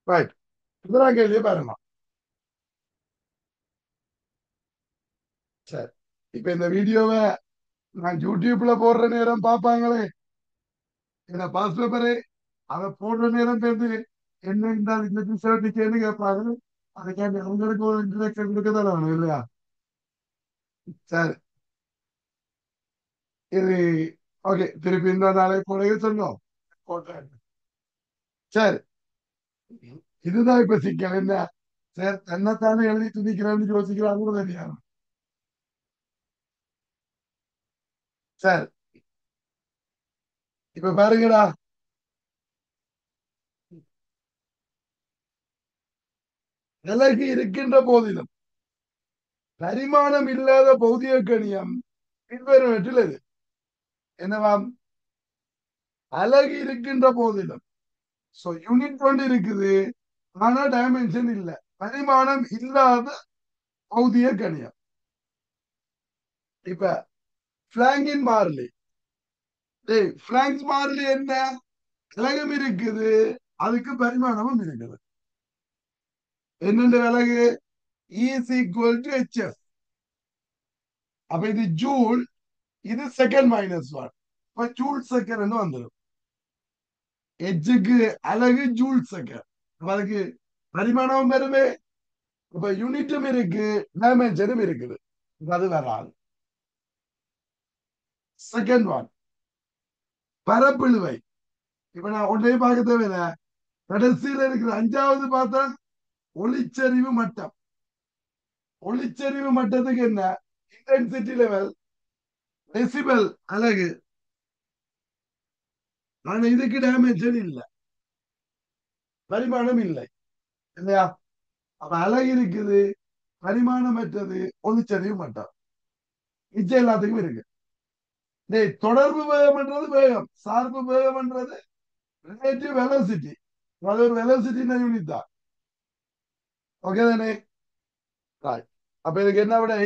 Right. இப்பதான் கேள்வியே பாருங்க. சரி, இப்ப இந்த வீடியோவை நான் யூடியூப்ல போடுற நேரம் பார்ப்பாங்களே, இந்த பாஸ் பேப்பரு அதை போடுற நேரம் பேருந்து என்ன இந்த டிஷர்ட்டுக்கேன்னு கேட்பாங்க. அதுக்காண்டி அவங்களுக்கு ஒரு இன்ட்ரடக்ஷன் கொடுக்க தானே வேணும் இல்லையா? சரி, இது ஓகே. திருப்பி இந்த நாளை போலவே சொன்னோம். போட்டேன். சரி, இதுதான் இப்ப சிக்கல் என்ன? சார் தன்னைத்தானே எழுதி துணிக்கிறேன்னு யோசிக்கிறாங்க கூட தெரியாது. சரி, இப்ப பாருங்கடா. விலகி இருக்கின்ற போதிலும் பரிமாணம் இல்லாத பௌதிக கணியம் பின்வருவற்றில் எது? என்னவாம்? அலகு இருக்கின்ற போதிலும், சோ யூனிட் கொண்டு இருக்குது, ஆனா டைமென்ஷன் இல்ல. பரிமாணம் இல்லாத பௌதிக கணியம். இப்ப பிளாங்கின் மாறிலி. டேய், பிளாங்க்ஸ் மாறிலி என்ன? விலகம் இருக்குது, அதுக்கு பரிமாணமும் இருக்குது. என்னென்ன விலகு? Is equal to HF. அப்ப இது ஜூல், இது செகண்ட் மைனஸ் ஒன். இப்ப ஜூல் செகண்ட் வந்துடும். எஜ்ஜுக்கு அலகு ஜூல் செகண்ட். அதுக்கு பரிமாணமும் வருமே. இப்ப யூனிட்டும் இருக்கு, டைமென்ஷனும் இருக்குது. அது வராது. செகண்ட் ஒன், பரப்பிழுவை. இப்ப நான் ஒன்றையும் பார்க்க தேவையில்லை. கடைசியில் இருக்கிற அஞ்சாவது பார்த்தா ஒளிச்சரிவு மட்டம். ஒளிச்சரிவு மட்டத்துக்கு என்ன? இன்டென்சிட்டி லெவல் டெசிபல் அலகு. ஆனா இதுக்கு டைமென்ஷன் இல்ல, பரிமாணம் இல்லை இல்லையா? அப்ப அலகு இருக்குது, பரிமாணமற்றது ஒளிச்சரிவு மட்டம். மிச்சம் எல்லாத்துக்கும் இருக்கு. டேய், தொடர்பு வேகம்ன்றது வேகம், சார்பு வேகம்ன்றது ரிலேட்டிவ் வெலோசிட்டி. அது ஒரு வெலோசிட்டி யூனிட் தான். ஓகே தானே? Right. அப்ப இதுக்கு என்ன விடை?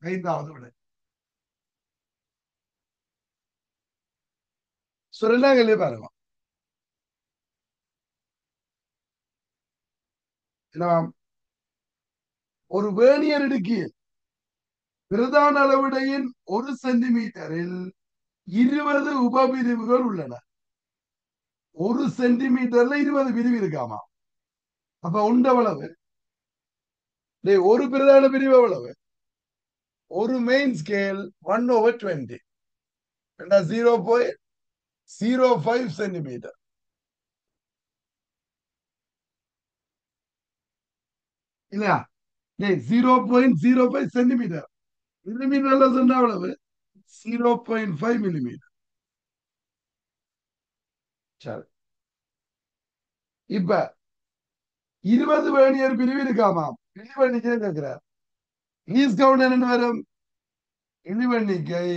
ஐந்தாவது விடை. ரெண்டாம் கேள்வி பாருங்க. என்ன? ஒரு வேணியர் இடுக்கியில் பிரதான அளவிடையின் 1 சென்டிமீட்டரில் 20 உபபிரிவுகள் உள்ளன. 1 சென்டிமீட்டர்ல 20 பிரிவு இருக்காமா? அப்ப உண்டவளவு. டேய், ஒரு பிரதான பிரிவு எவ்வளவு? ஒரு மெயின் ஸ்கேல் 1/20. 0.05 சென்டிமீட்டர் இல்லையா? டேய், 0.05 சென்டிமீட்டர். மில்லிமீட்டர்ல சொன்னா எவ்வளவு? 0.5 மில்லிமீட்டர். சரி, இப்ப 20 வேணியர் பிரிவு இருக்காமாம். இழிவெண்ணிக்கை கேட்கிறார். லீஸ் கவுண்ட் என்ன வரும்? இழிவெண்ணிக்கை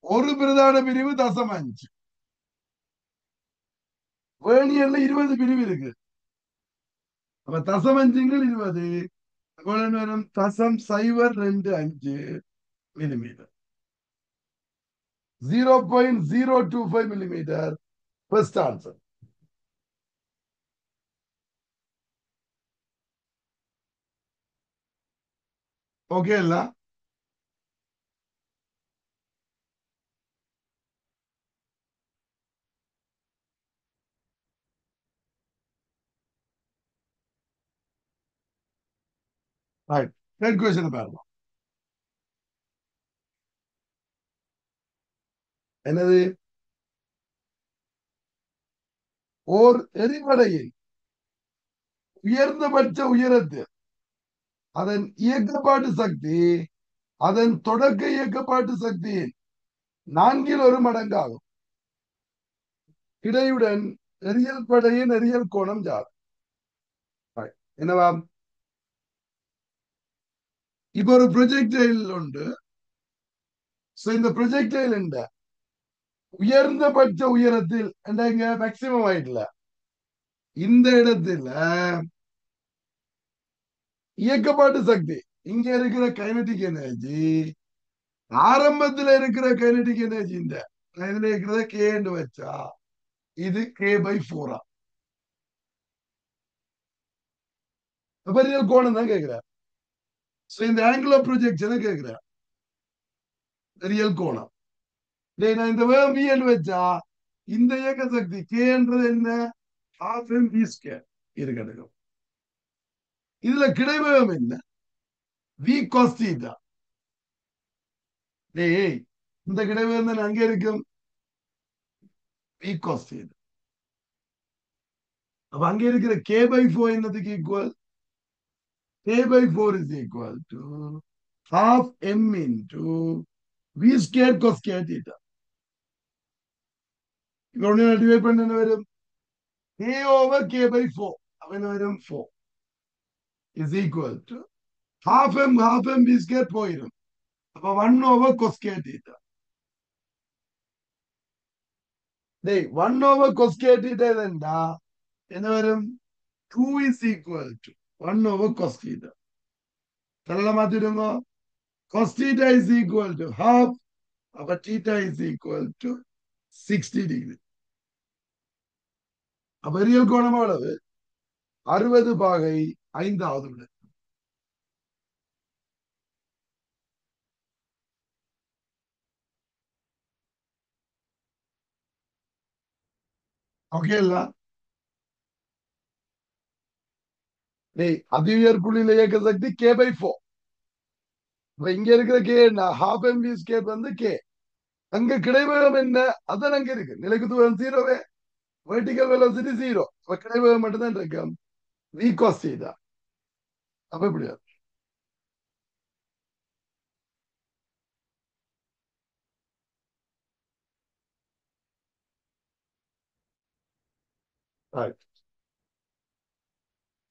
ஒரு பிரதான பிரிவு 0.5. வேணியர்ல 20 பிரிவு இருக்கு. அப்ப 0.5ங்கள் 20 எவ்வளவு வரும்? 0.025 millimetre. 0.025 millimetre. First answer. Okay இல்ல? ரைட். தேர்ட் கொஸ்டின் பாருங்க. என்னது? ஓர் எரிமலையில் உயர்ந்தபட்ச உயரத்தில் அதன் இயக்கப்பாட்டு சக்தி அதன் தொடக்க இயக்கப்பாட்டு சக்தியின் 1/4 மடங்காகும். இடையுடன் எரியல் படையின் எரியல் கோணம் ஜாது. என்னவா? இப்ப ஒரு ப்ரொஜெக்டைல் உண்டு. இந்த ப்ரொஜெக்டைல் உயர்ந்தபட்ச உயரத்தில் இங்க மேக்சிமம் ஆயிடல. இந்த இடத்துல இயக்கப்பாட்டு சக்தி, இங்க இருக்கிற கைனடிக் எனர்ஜி ஆரம்பத்தில் இருக்கிற கைனடிக் எனர்ஜி இந்த இதுல இருக்கிறத கேண்டு வச்சா இது K/4. அப்ப ரியல் கோணம் தான் கேட்கிறார். சோ இந்த ஆங்கிள் ஆஃப் ப்ரொஜெக்ஷனை கேட்கிறார், ரியல் கோணம். நான் இந்த வேகம் v என்று வச்சா இந்த இயக்க சக்தி k என்ன, half m v square இது கிடைக்கும். இதுல கிடைவேகம் என்ன, v cos theta. டேய் இந்த கிடைவேகம் தான் அங்கே இருக்கும், v cos theta. அப்ப அங்க இருக்கிற k/4 என்னதுக்கு equal, k/4 is equal to half m into v square cos square theta. இதோட டிவைட் பண்ண என்ன வரும், k over k/4 அப்ப என்ன வரும் 4 is equal to half m v square போயிடும், அப்ப 1 over cos square theta. டேய் 1 over cos square theta இருந்தா என்ன வரும், 2 is equal to 1 over cos theta. சரளமா மாத்திடுங்க, cos theta is equal to half, அப்ப theta is equal to 60 degree. அப்ப real கோணம் எவ்வளவு, 60/5 விட. ஓகே இல்ல, அதி உயர் புள்ளியில இயக்க சக்தி k/4. இங்க இருக்கிற கே என்ன, half mv square வந்து k. அங்க கிடைவேகம் என்ன, அதான் அங்க இருக்கு, நிலைக்கு தூரம் 0, வெர்டிகல் வெலோசிட்டி 0, கிடைவேகம் மட்டும்தான் இருக்கும், v cos theta. அப்ப இப்படியா,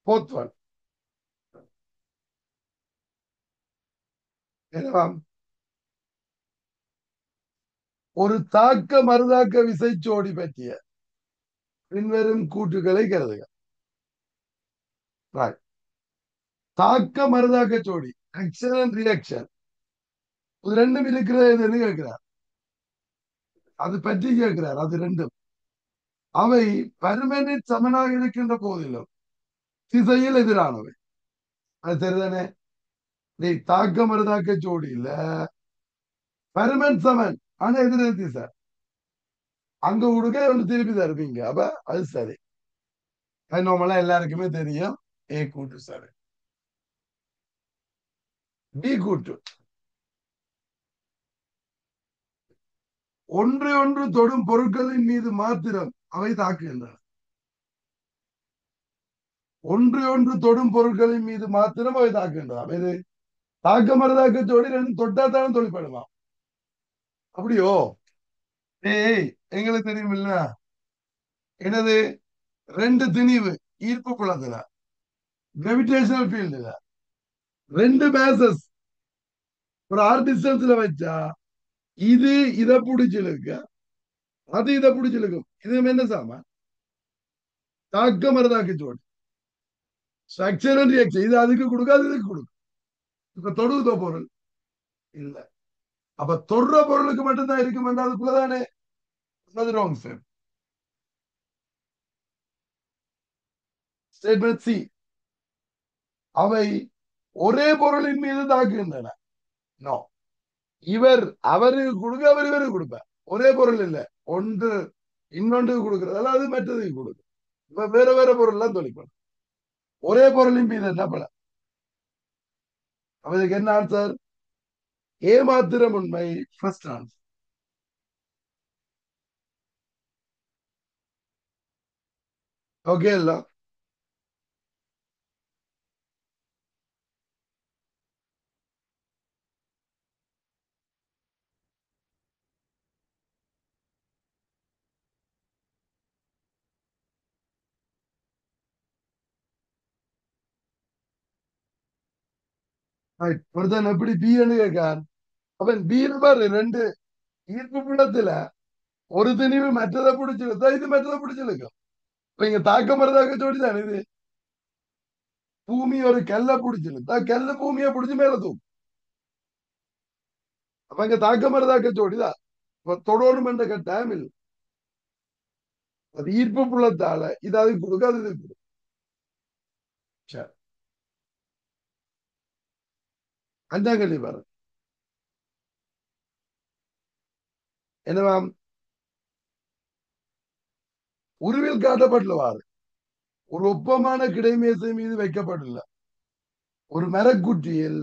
fourth one என்னவா, ஒரு தாக்க மறுதாக்க விசைச்சோடி பற்றிய பின்வரும் கூற்றுகளை கருதுக. தாக்க மறுதாக்க ஜோடி, ஆக்ஷன் அண்ட் ரியாக்ஷன், இது ரெண்டும் இருக்கிறது கேட்கிறார், அது பற்றி கேட்கிறார். அது ரெண்டும் அவை பருமனில் சமனாக இருக்கின்ற போதிலும் திசையில் எதிரானவை. அது சரிதானே, நீ தாக்க மறுதாக்க ஜோடியில பருமன் சமன் ஆனா எதிர் திசை, அங்க கொடுக்க ஒன்று திருப்பி தருவீங்க, அப்ப அது சரி. அது நார்மலா எல்லாருக்குமே தெரியும், ஏ கூட்டு சரி. பி கூட்டு, ஒன்று ஒன்று தொடும் பொருட்களின் மீது மாத்திரம் அவை தாக்குகின்றன. ஒன்று ஒன்று தொடும் பொருட்களின் மீது மாத்திரம் அவை தாக்குகின்றன. இது தாக்க மறுதாக்க ஜோடி ரெண்டு தொட்டா தானே தொழிற்படுமா, அப்படியோ. ஏய் எங்களுக்கு தெரியும் இல்ல, எனது ரெண்டு திணிவு ஈர்ப்பு புலத்துல, கிராவிடேஷனல் ஃபீல்டுல ரெண்டு மேசஸ் ஒரு ஆர் டிஸ்டன்ஸ்ல வச்சா இது இதை பிடிச்சிருக்க, அது இதை பிடிச்சிருக்கும். இது என்ன சாமா, தாக்க மறுதாக்க ஜோடி, ஸ்ட்ரக்சர் அண்ட் ரியாக்ஷன். இது அதுக்கு கொடுக்காது, இதுக்கு கொடுக்கும். இப்ப தொடுத பொருள் இல்ல, அப்ப தொடுற பொருளுக்கு மட்டும்தான் இருக்கும், அதுக்குள்ளதானே ராங் ஸ்டெப். ஸ்டேட்மெண்ட் சி, அவை ஒரே பொருளின் மீது தாக்குகின்றன. நோ, இவர் அவருக்கு கொடுக்க, அவர் இவருக்கு கொடுப்ப, ஒரே பொருள் இல்ல, ஒன்று இன்னொன்றுக்கு கொடுக்கறது அது மற்றதுக்கு கொடுக்கும். இப்ப வேற வேற பொருள் எல்லாம் தொழிற்படும், ஒரே பொருளின் மீது என்ன பல. அவருக்கு என்ன ஆன்சர், ஏ மாத்திரம் உண்மை, ஃபர்ஸ்ட் ஆன்சர். ஓகே இல்ல, ஒருத்தன் எப்படி பின்னு கேட்கான், அவன் பி பாரு, ரெண்டு ஈர்ப்பு புலத்துல ஒரு திணிவு மற்றதை பிடிச்சிருந்தா இது மற்றதை பிடிச்சிருக்கும். இப்ப இங்க தாக்க மரதாக்க ஜோடிதான் இது, பூமி ஒரு கல்ல பிடிச்சிருந்தா கல்லு பூமியை பிடிச்சு மேல தூக்கும். அப்ப இங்க தாக்க மரதாக்க ஜோடிதான், இப்ப தொடரும் என்ற கட்டாயம் இல்லை. அது ஈர்ப்பு புலத்தால இது அதுக்கு கொடுக்காது, இதுக்கு கொடுக்கும். சரி, அஞ்சாம் கேள்வி பாரு. என்னவாம்? உருவில் காட்டப்பட்டுள்ளவாறு ஒரு ஒப்பமான கிடைமேசை மீது வைக்கப்பட்டுள்ள ஒரு மரக்குற்றியில்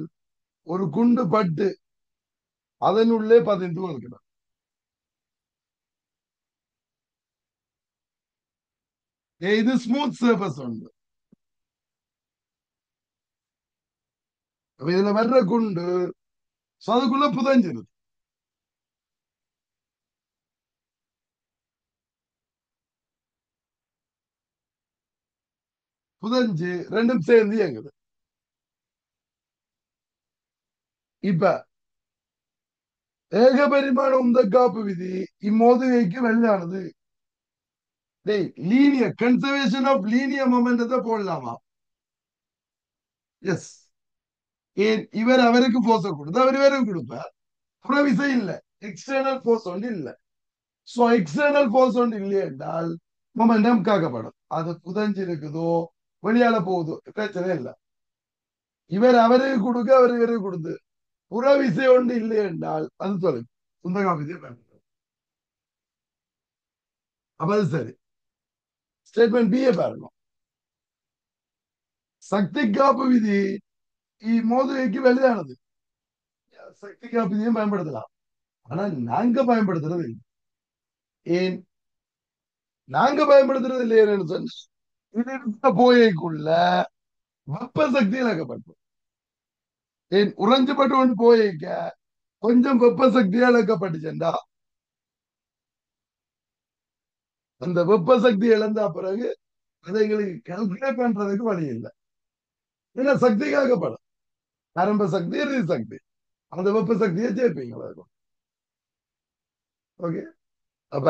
ஒரு குண்டு பட்டு அதனுள்ளே பதிந்து கொள்கிறது. இது ஸ்மூத் சர்ஃபஸ் உண்டு. அப்ப இதுல வர்ற குண்டு அதுக்குள்ள புதஞ்சிருது. புதஞ்சு ரெண்டும் சேர்ந்து இயங்குது. இப்ப ஏகபரிமாண உந்த காப்பு விதி இம்மோதுகைக்கு வெள்ளானது. டேய், லீனியர் கன்சர்வேஷன் ஆஃப் லீனியர் மொமெண்டத்தை போடலாமா? எஸ். ஏன் இவர் அவருக்கு போர்ஸ் கொடுத்து அவர் இவருக்கு கொடுப்பார். புற விசை இல்ல, எக்ஸ்டர்னல் போர்ஸ் ஒன்று இல்ல. சோ எக்ஸ்டர்னல் போர்ஸ் ஒன்று இல்லை என்றால் மொமெண்டம் காக்கப்படும். அது புதஞ்சு இருக்குதோ வெளியால போகுதோ பிரச்சனை இல்லை. இவர் அவருக்கு கொடுக்க அவர் இவருக்கு கொடுத்து புற விசை ஒன்று இல்லை என்றால் அது தொலைவு உந்தகா விதியை பயன்படுத்தும். அப்ப அது சரி. ஸ்டேட்மெண்ட் பி பாருங்க. சக்தி காப்பு விதி மோதுகைக்கு வெளியானது. சக்தி காப்பு விதியும் பயன்படுத்தலாம். ஆனா நாங்க பயன்படுத்துறது இல்லை. ஏன் நாங்க பயன்படுத்துறது இல்லையேன்னு சொன்ன இது இருந்த போயைக்குள்ள வெப்ப சக்தி இழக்கப்பட்டோம். ஏன் உறைஞ்சப்பட்டு கொண்டு போயிக்க கொஞ்சம் வெப்ப சக்தியா இழக்கப்பட்டுச்சேன்டா. அந்த வெப்ப சக்தி இழந்த பிறகு அதை எங்களுக்கு கால்குலேட் பண்றதுக்கு வழி இல்லை. ஏன்னா சக்தி காக்கப்படும். ஆரம்ப சக்தி இறுதி சக்தி அந்த வெப்ப சக்தியை சேர்ப்பீங்களா? ஓகே. அப்ப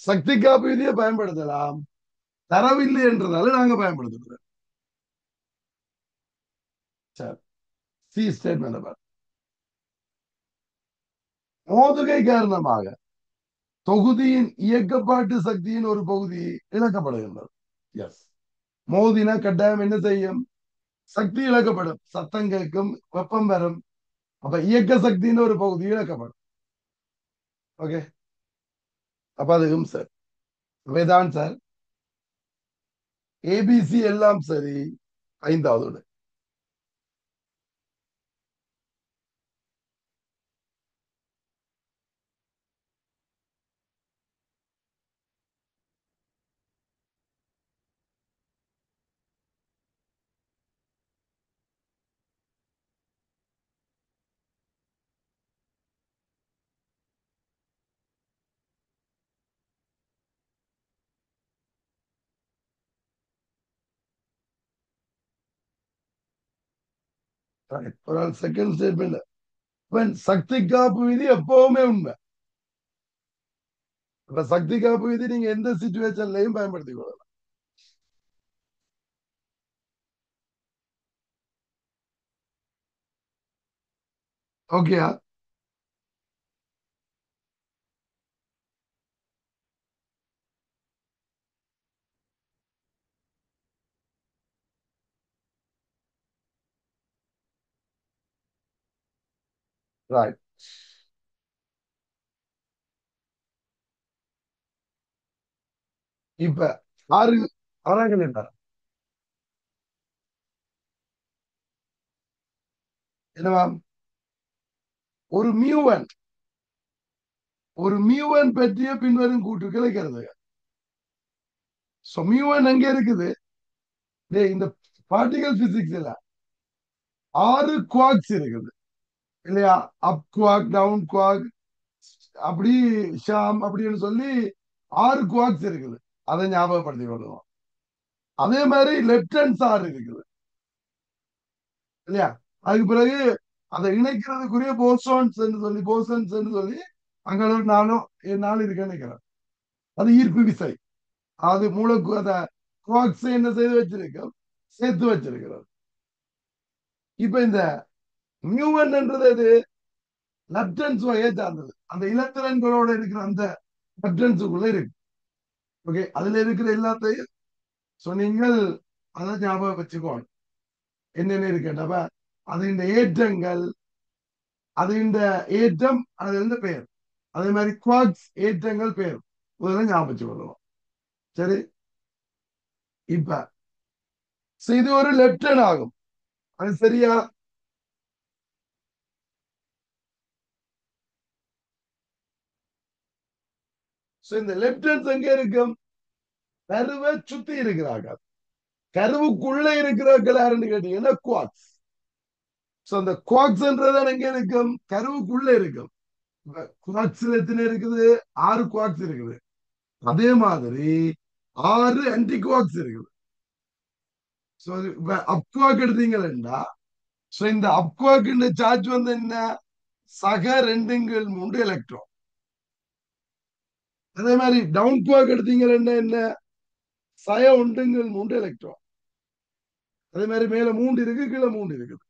சக்தி காப்பு விதியை பயன்படுத்தலாம். தரவில்லை என்றதால நாங்க பயன்படுத்துறோம். சரி. C statement. மோதுகை காரணமாக தொகுதியின் இயக்கப்பாட்டு சக்தியின் ஒரு பகுதி இழக்கப்படுகின்றது. எஸ். மோதினா கட்டாயம் என்ன செய்யும்? சக்தி இழக்கப்படும். சத்தம் கேட்கும், வெப்பம் வரும். அப்ப இயக்க சக்தியின் ஒரு பகுதி இழக்கப்படும். ஓகே. அப்ப அதுவும் சார் இவைதான் சார். ஏபிசி எல்லாம் சரி. ஐந்தாவது ஒரு செகண்ட் ஸ்டேட்மெண்ட். சக்தி காப்பு விதி எப்பவுமே உண்மை. இப்ப சக்தி காப்பு விதி நீங்க எந்த சிச்சுவேஷன்லயும் பயன்படுத்திக் கொள்ளலாம். ஓகே. ரைட். இப்ப ஆறு ஆறாங்க என்னவா? ஒரு மியூவன் ஒரு மியூவன் பற்றிய பின்வரும் கூற்றுக்களை கருதுக. சோ மியூவன் எங்க இருக்குது? இந்த பார்ட்டிகல் பிசிக்ஸ்ல 6 குவாக்ஸ் இருக்குது இல்லையா? அப் குவாக், டவுன் குவாக், அப்படி ஷாம் அப்படின்னு சொல்லி 6 குவாக்ஸ் இருக்குது. அதை ஞாபகப்படுத்திக் கொள்ளுவோம். அதே மாதிரி லெப்ட் ஹேண்ட் சார் இருக்குது இல்லையா? அதுக்கு பிறகு அதை இணைக்கிறதுக்குரிய போசோன்ஸ் சொல்லி போசன்ஸ் சொல்லி அங்க ஒரு நாலு இருக்குன்னு நினைக்கிறேன். அது ஈர்ப்பு விசை. அது மூலக்கு அத குவாக்ஸ் என்ன செய்து வச்சிருக்கோம், சேர்த்து வச்சிருக்கிறது. இப்ப இந்த மியூவன்ன்றது எது? லப்டன்ஸ் வகையை சார்ந்தது. அந்த இலத்திரன்களோட இருக்கிற அந்த லப்டன்ஸுக்குள்ள இருக்கு. ஓகே. அதுல இருக்கிற எல்லாத்தையும் நீங்கள் அதை ஞாபகம் வச்சுக்கோணும். என்னென்ன இருக்குன்றப்ப அது இந்த ஏற்றங்கள் அது இந்த ஏற்றம் அதுல இருந்து பெயர். அதே மாதிரி குவாக்ஸ் ஏற்றங்கள் பெயர். முதல்ல ஞாபகம் வச்சுக்கொள்ளுவோம். சரி, இப்ப இது ஒரு லெப்டன் ஆகும். அது சரியா? இந்த லெப்டன்ஸ் எங்க இருக்கும்? கருவை சுத்தி இருக்கிறார்கள். கருவுக்குள்ள இருக்கிறார்கள் யாருன்னு கேட்டீங்கன்னா குவாக்ஸ். அந்த குவாக்ஸ்ன்றதான் எங்க இருக்கும்? கருவுக்குள்ள இருக்கும். குவாக்ஸ்ல எத்தனை இருக்குது? 6 குவாக்ஸ் இருக்குது. அதே மாதிரி 6 ஆன்டி குவாக்ஸ் இருக்குது. அப்குவாக் எடுத்தீங்கன்னா இந்த அப்குவாக்கு சார்ஜ் வந்து என்ன? சக 2 3 எலக்ட்ரான். அதே மாதிரி டவுன் குவாக் எடுத்தீங்கன்னா என்ன? சய 1 3 எலக்ட்ரான். அதே மாதிரி மேல 3 இருக்கு, கீழே 3 இருக்குது.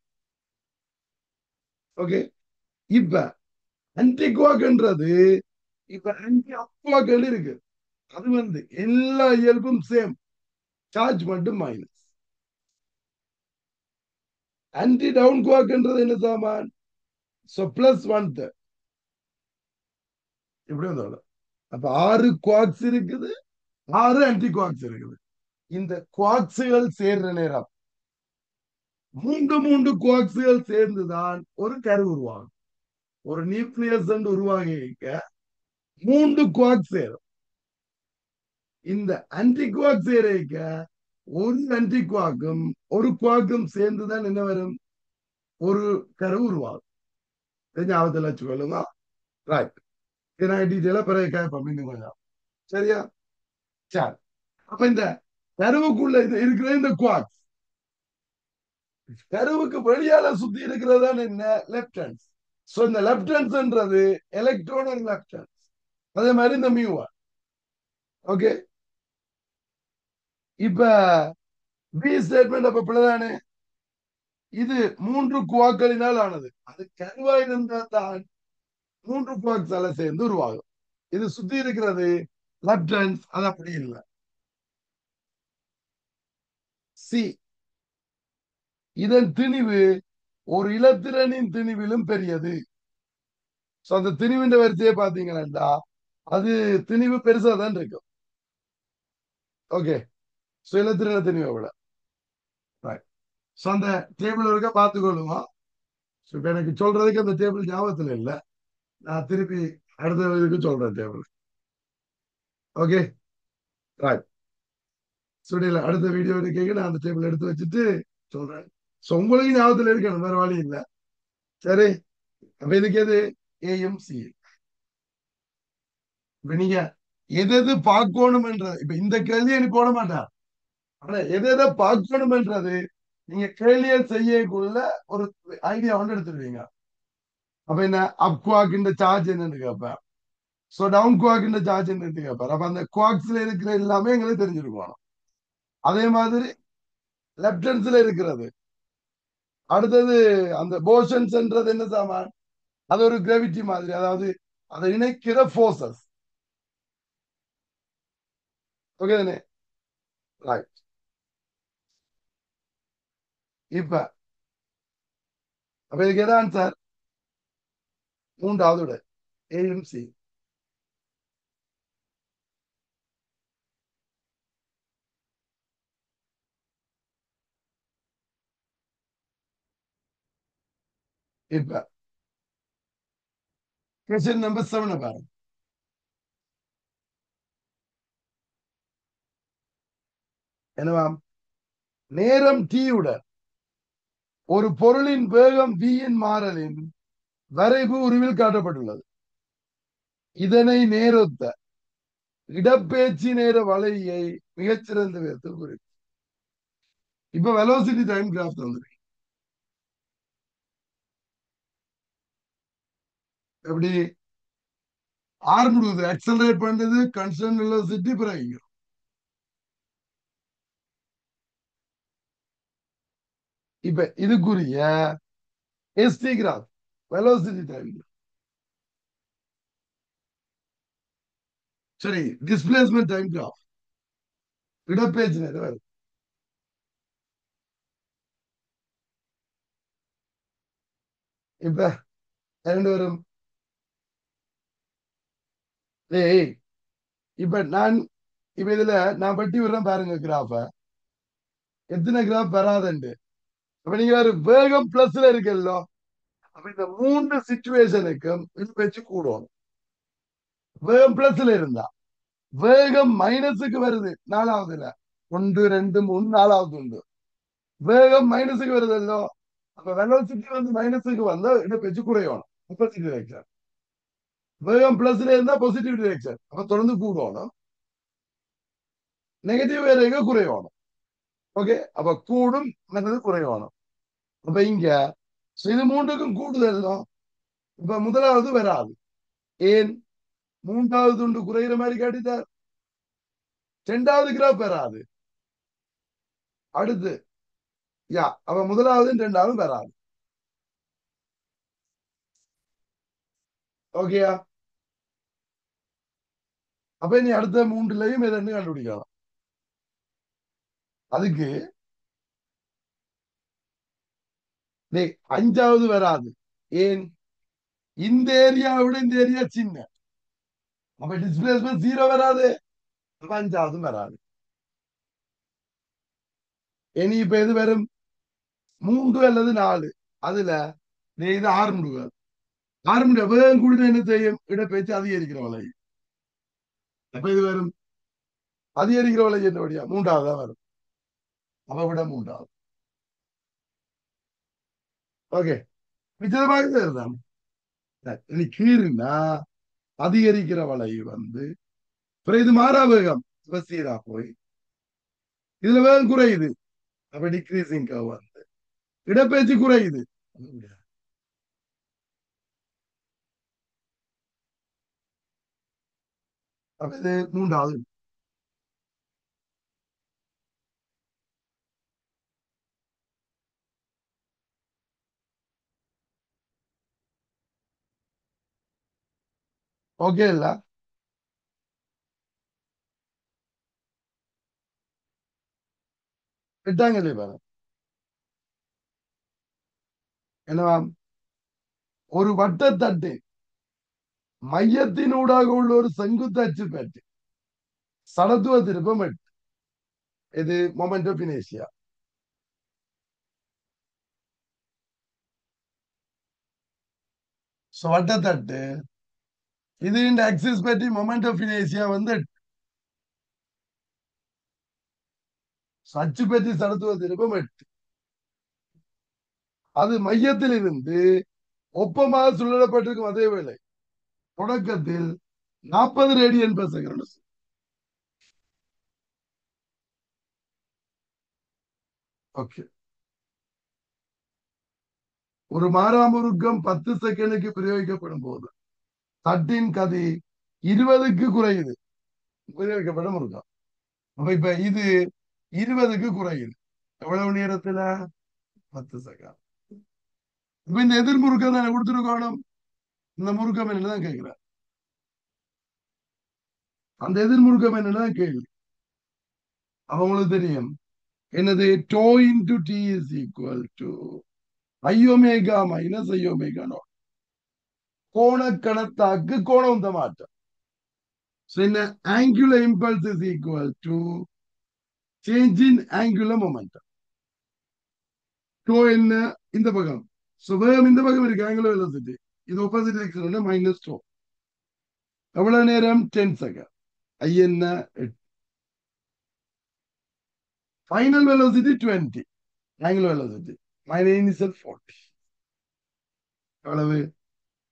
ஓகே, இப்ப ஆன்டி குவாக்ன்றது இப்ப ஆன்டி அப்குவாக் இருக்கு. அது வந்து எல்லா இயல்பும் சேம், சார்ஜ் மட்டும் மைனஸ். ஆன்டி டவுன் குவாக்ன்றது என்ன சாமான்? பிளஸ் 1/3 இப்படி வந்து. அப்ப 6 குவாக்ஸ் இருக்குது, 6 ஆன்டி குவாக்ஸ் இருக்குது. இந்த குவாக்ஸுகள் சேர்ற நேரம் 3 குவாக்ஸுகள் சேர்ந்துதான் ஒரு கரு உருவாகும். ஒரு நியூக்ளியஸ் உருவாகி 3 குவாக்ஸ் சேரும். இந்த ஆன்டி குவாக் சேரிக்க ஒரு ஆன்டி குவாக்கும் ஒரு குவாக்கும் சேர்ந்துதான் என்ன வரும்? ஒரு கரு உருவாகும். ஞாபகத்தில் வச்சுக்கொள்ளுங்க. ரைட், டீட்டெயிலா பிறகு கேட்போம் இன்னும் கொஞ்சம். சரியா? சரி, அப்ப இந்த கருவுக்குள்ள இருக்கிற இந்த குவாக்ஸ் கருவுக்கு வெளியால சுத்தி இருக்கிறது என்ன? Left hand. இந்த லெப்ட் ஹேண்ட்ஸ்ன்றது எலக்ட்ரானிக் லெப்ட் ஹேண்ட். அதே மாதிரி இந்த மியூவா. ஓகே, இப்ப பி ஸ்டேட்மெண்ட் அப்ப பிள்ளைதானே? இது 3 குவாக்களினால் ஆனது. அது கருவா இருந்தா தான் 3 குவாக்ஸால சேர்ந்து உருவாகும். இது சுத்தி இருக்கிறது லெப்ட் ஹேண்ட், அது அப்படி இல்லை. சி, இதன் திணிவு ஒரு இலத்திரனின் திணிவிலும் பெரியது. அந்த திணிவின் வரிசையை பாத்தீங்கன்னா அது திணிவு பெருசா தான் இருக்கும். ஓகே, இலத்திரன திணிவை விட. அந்த டேபிள் இருக்க பார்த்துக்கொள்ளுங்க. இப்ப எனக்கு சொல்றதுக்கு அந்த டேபிள் ஞாபகத்துல இல்ல. நான் திருப்பி அடுத்த இதுக்கு சொல்றேன் டேபிள். Okay, right. ஸ்டுடியோல அடுத்த வீடியோ இருக்கீங்க, நான் அந்த டேபிள் எடுத்து வச்சுட்டு சொல்றேன். உங்களுக்கு ஞாபகத்துல இருக்கணும், வேற வழி இல்லை. சரி, அப்ப இதுக்கு எது? ஏயும் சி. இப்ப நீங்க எது எது பார்க்கணும்ன்றது இப்ப இந்த கேள்வியை நீ போட மாட்டார். ஆனா எதை எதை பார்க்கணும்ன்றது நீங்க கேள்வியை செய்யக்குள்ள ஒரு ஐடியா வந்து எடுத்துருவீங்க. அப்ப என்ன அப் குவாக் சார்ஜ் என்னன்னு கேட்பேன். டவுன் குவாக் சார்ஜ் என்னன்னு கேட்பார். அப்ப அந்த குவாக்ஸ்ல இருக்கிற எல்லாமே எங்களுக்கு தெரிஞ்சிருக்கணும். அதே மாதிரி லெப்ட் ஹேண்ட்ஸ்ல இருக்கிறது. அடுத்தது அந்த போஷன்ஸ்ன்றது என்ன சாமான்? அது ஒரு கிராவிட்டி மாதிரி, அதாவது அதை இணைக்கிற போர்சஸ். ஓகே தானே? ரைட். இப்ப அப்ப இதுக்கு எது ஆன்சர்? மூன்றாவது ஏயும் சி. இப்ப கொஸ்டின் நம்பர் 7 பாருங்க. என்னவாம்? நேரம் t உடன் ஒரு பொருளின் வேகம் v இன் மாறலின் வரைவு உருவில் காட்டப்பட்டுள்ளது. இதனை நேரொத்த இடப்பெயர்ச்சி நேர வளையை மிகச்சிறந்த விதத்தில் குறிக்கும். இப்ப வெலோசிட்டி டைம் கிராஃப் வந்துருக்கு. எப்படி ஆர் முழுது அக்சலரேட் பண்றது கன்ஸ்டன்ட் வெலோசிட்டி பிறகு இப்ப இதுக்குரிய எஸ்டி கிராஃப் வெலோசிட்டி டைம். சரி, டிஸ்பிளேஸ்மெண்ட் டைம் கிராஃப் இடப்பெயர்ச்சி நேரம் வருது. இப்ப ரெண்டு வரும். ஏய், இப்ப நான் இப்ப இதுல நான் பட்டி விடுறேன் பாருங்க கிராஃப. எத்தனை கிராஃப் வராதுண்டு. அப்ப நீங்க ஒரு வேகம் பிளஸ்ல இருக்குல்ல. அப்ப இந்த மூன்று சிச்சுவேஷனுக்கும் இது வச்சு கூடும். வேகம் பிளஸ்ல இருந்தா வேகம் மைனஸுக்கு வருது நாலாவதுல. ஒன்று ரெண்டு மூணு நாலாவது உண்டு. வேகம் மைனஸுக்கு வருதல்லோ. அப்ப வெலோசிட்டி வந்து மைனஸுக்கு வந்தா இடப்பெச்சு குறையணும். Opposite direction. வேகம் பிளஸ்ல இருந்தா பாசிட்டிவ் டிரெக்ஷன். அப்ப தொடர்ந்து கூடணும். நெகட்டிவ் வேலைக்கு குறையணும். ஓகே, அப்ப கூடும் மற்றது குறையணும். அப்ப இங்க இது மூன்றுக்கும் கூடுதல் தான். இப்ப முதலாவது வராது. ஏன்? மூன்றாவது துண்டு குறையிற மாதிரி காட்டிட்டார். இரண்டாவது கிராப் வராது. அடுத்து யா அப்ப முதலாவது இரண்டாவது வராது. ஓகேயா? அப்ப நீ அடுத்த மூன்றுலையும் எதன்னு கண்டுபிடிக்கலாம். அதுக்கு நீ அஞ்சாவது வராது. ஏன்? இந்த ஏரியாவோட இந்த ஏரியா சின்ன. அப்ப டிஸ்பிளேஸ்மெண்ட் ஜீரோ வராது. அப்ப அஞ்சாவது வராது. இனி இப்ப எது வரும்? மூன்று அல்லது நாலு. அதுல நீ இது ஆறு முடியாது. ஆறு முடியாது. வேகம் கூடின என்ன செய்யும்? இடப்பெயர்ச்சி அதிகரிக்கிற வலை. அப்ப இது வரும். அதிகரிக்கிற வலை என்னபடியா மூன்றாவது தான் வரும். அப்ப விட மூன்றாவது. ஓகே, மிச்சமாக சரிதான். இனி கீறுனா அதிகரிக்கிற வலை வந்து அப்புறம் இது மாறா வேகம். இப்ப சீரா போய் இதுல வேகம் குறையுது. அப்ப டிக்ரீசிங் கர்வ் வந்து இடப்பெயர்ச்சி குறையுது. அப்ப இது மூன்றாவது. ஓகே இல்ல? விட்டாங்க இல்லையா பாரு. என்னவா? ஒரு வட்டத்தட்டு மையத்தினூடாக உள்ள ஒரு செங்குத்து அச்சு பற்றி சடத்துவ திருப்பம் எட்டு. இது மொமெண்ட் ஆஃப் இனேஷியா. வட்டத்தட்டு இது இந்த ஆக்சிஸ் பற்றி மொமெண்ட் ஆஃப் இனேஷியா வந்து அச்சு பற்றி சடத்துவ திருப்பம் எட்டு. அது மையத்தில் இருந்து ஒப்பமாக சுழலப்பட்டிருக்கும். அதே வேளை தொடக்கத்தில் 40 ரேடியன் பெர் செகண்ட். ஓகே, ஒரு மாறாமுருக்கம் 10 செகண்டுக்கு பிரயோகிக்கப்படும் போது தட்டின் கதி 20க்கு குறையுது. பிரயோகிக்கப்படும் முருக்கம். அப்ப இப்ப இது 20க்கு குறையுது. எவ்வளவு நேரத்துல? 10 செகண்ட். இப்ப இந்த எதிர் முறுக்கம் தானே கொடுத்துருக்கணும். இந்த முறுக்கம் என்னதான் கேட்கிறேன். அந்த எதிர் முறுக்கம் என்னதான் கேள்வி. அவங்களுக்கு தெரியும். என்னது? Tau into t is equal to I omega minus I omega naught. கோணக்கணத்தாக்கு கோணம் மாற்றம். So in a angular impulse is equal to change in angular momentum. Tau என்ன? இந்த பக்கம். So வேகம் இந்த பக்கம் இருக்கு. angular velocity. இது opposite direction minus tau. எவ்வளவு நேரம்? 10 செகண்ட். I என்ன? Final velocity 20. Angular velocity. My initial 40. எவ்வளவு?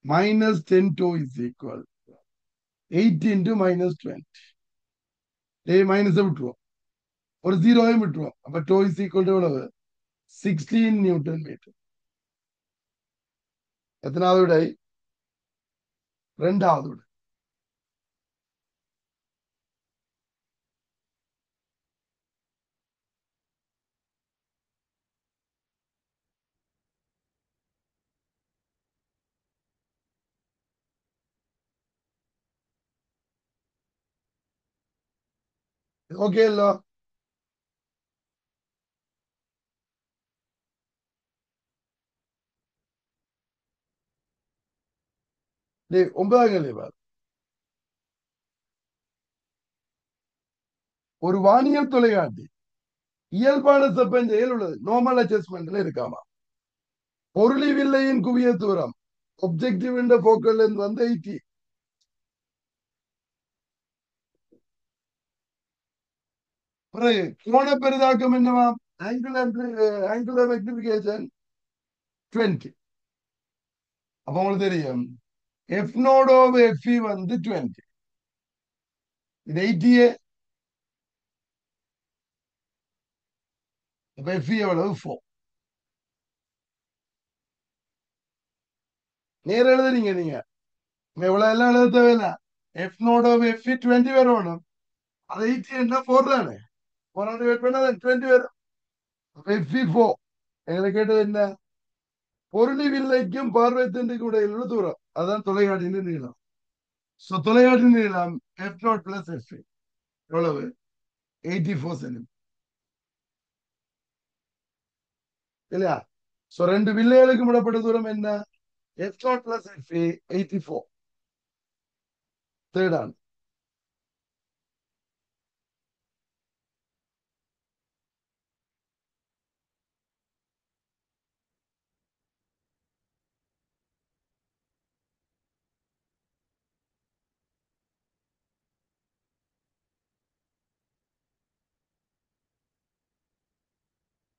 Minus 10 tau is equal 8 into minus 20. Minus விட்டுருவோம். ஒரு ஜீரோவையும் விட்டுருவோம். அப்ப tau is equal to எவ்வளவு? 16 நியூட்டன் மீட்டர். எத்தனாவது விடை? இரண்டாவது விடை. ஓகே இல்லோ? 9ஆம் கேள்வி பாரு. ஒரு வானியல் தொலைக்காட்டி இயல்பான செப்பஞ்செயல் உள்ளது, நார்மல் அட்ஜஸ்ட்மெண்ட்ல இருக்காமா. பொருளிவில்லையின் குவிய தூரம் ஒப்ஜெக்டிவ் என்ற போக்கல் வந்து 80. பிறகு கோண பெரிதாக்கம் என்னவா? Angular rectification 20. அப்ப உங்களுக்கு தெரியும் எஃப் நோடோ எஃப்இ வந்து 20. இது 80. அப்ப எஃப்இ எவ்வளவு? 4. நேர எழுதுறீங்க நீங்க, எவ்வளவு எல்லாம் எழுத தேவையில்ல. எஃப் நோடோ எஃப்இ 20 வரணும். அது 80 என்ன 4 தானே. 400 வெயிட் பண்ணா 20 வரும். எஃப்இ 4. எங்களை கேட்டது என்ன? பொருளி வில்லைக்கும் பார்வை தண்டுக்கும் இடையில் உள்ள தூரம், அதான் தொலைகாட்டின் நீளம். தொலைகாட்டின் நீளம் எஃப் நாட் பிளஸ் எஃப் எவ்வளவு? 84 சென்டிமீட்டர் இல்லையா? ரெண்டு வில்லைகளுக்கும் விடப்பட்ட தூரம் என்ன? F naught plus F 84. Third on.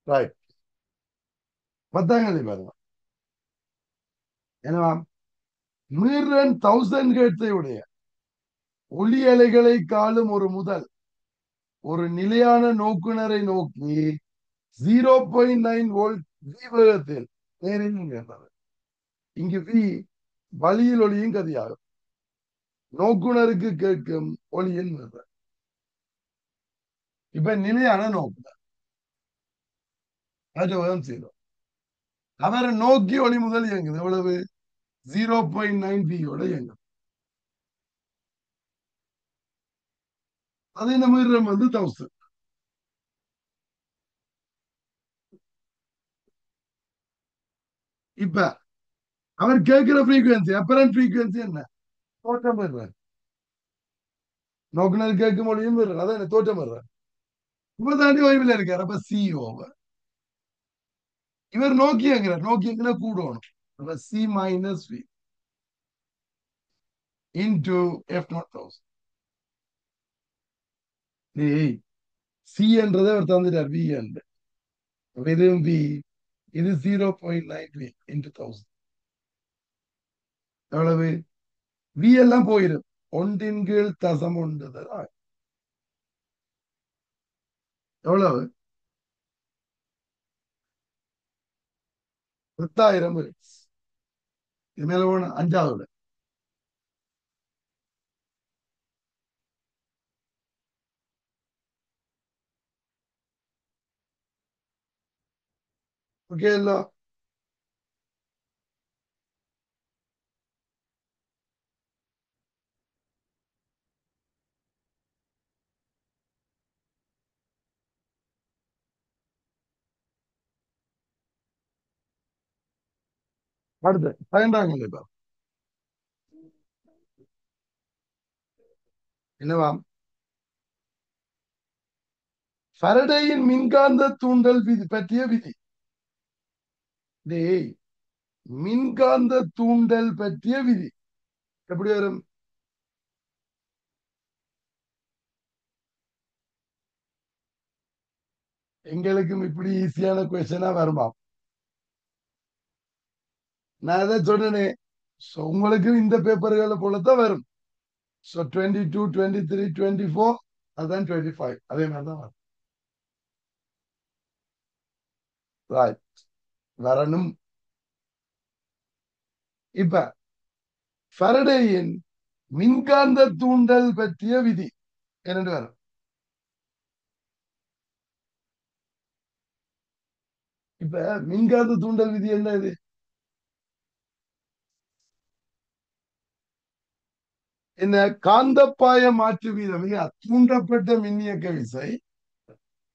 Right. 10ஆம் கேள்வி பாருங்க. என்னவா? மீரன் 1000 ஹெர்ட்ஸை உடைய ஒளி அலைகளை காலும் ஒரு முதல் ஒரு நிலையான நோக்குனரை நோக்கி 0.9 வோல்ட் வேகத்தில் நேரில். இங்கு வி வழியில் ஒளியும் கதியாகும். நோக்குனருக்கு கேட்கும் ஒளியின் நிறம். இப்ப நிலையான நோக்குனர் அது வேகம் 0. அவரை நோக்கி ஒளி முதல் இயங்குது எவ்வளவு? 0.9 வியோட இயங்கும். அது இந்த மீரம் வந்து 1000. இப்ப அவர் கேட்கிற ஃப்ரீக்வன்சி அப்பரண்ட் ஃப்ரீக்வன்சி என்ன? தோற்றம் பெறுறார். நோக்குனர் கேட்கும் ஒளியும் பெறுறார், அதான் என்ன தோற்றம் பெறுறார். இப்ப தாண்டி ஓய்வில் இருக்கார். அப்ப சி ஓவர். இவர் நோக்கி எங்கிறார், நோக்கி எங்கிற கூடணும். அப்ப C minus V into F naught 1000. C என்றதை அவர் தந்துட்டார் வி என்று. இதுவும் வி, இது 0.9 வி இன்டு 1000 எவ்வளவு? வி எல்லாம் போயிடும். ஒன்றின் கீழ் தசம் ஒன்று எவ்வளவு? 10,000. இது மேல போன 5வது. ஓகே இல்ல? அடுத்து 12ஆம் கேள்வி பாரு. என்னவாம்? ஃபாரடேயின் மின்காந்த தூண்டல் விதி பற்றிய விதி. டேய், மின்காந்த தூண்டல் பற்றிய விதி எப்படி வரும்? எங்களுக்கும் இப்படி ஈஸியான கொஸ்டினா வருமா? நான் அதான் சொன்னேனே. உங்களுக்கும் இந்த பேப்பர்களை போலத்தான் வரும். 22, 23, 24, அதான் 25 அதே மாதிரிதான் வரும். Right. வரணும். இப்ப ஃபாரடேயின் மின்காந்த தூண்டல் பற்றிய விதி இரண்டு வரும். இப்ப மின்காந்த தூண்டல் விதி என்ன? இது என்ன? காந்தப்பாய மாற்று வீதம் இல்லையா? தூண்டப்பட்ட மின்னியக்க விசை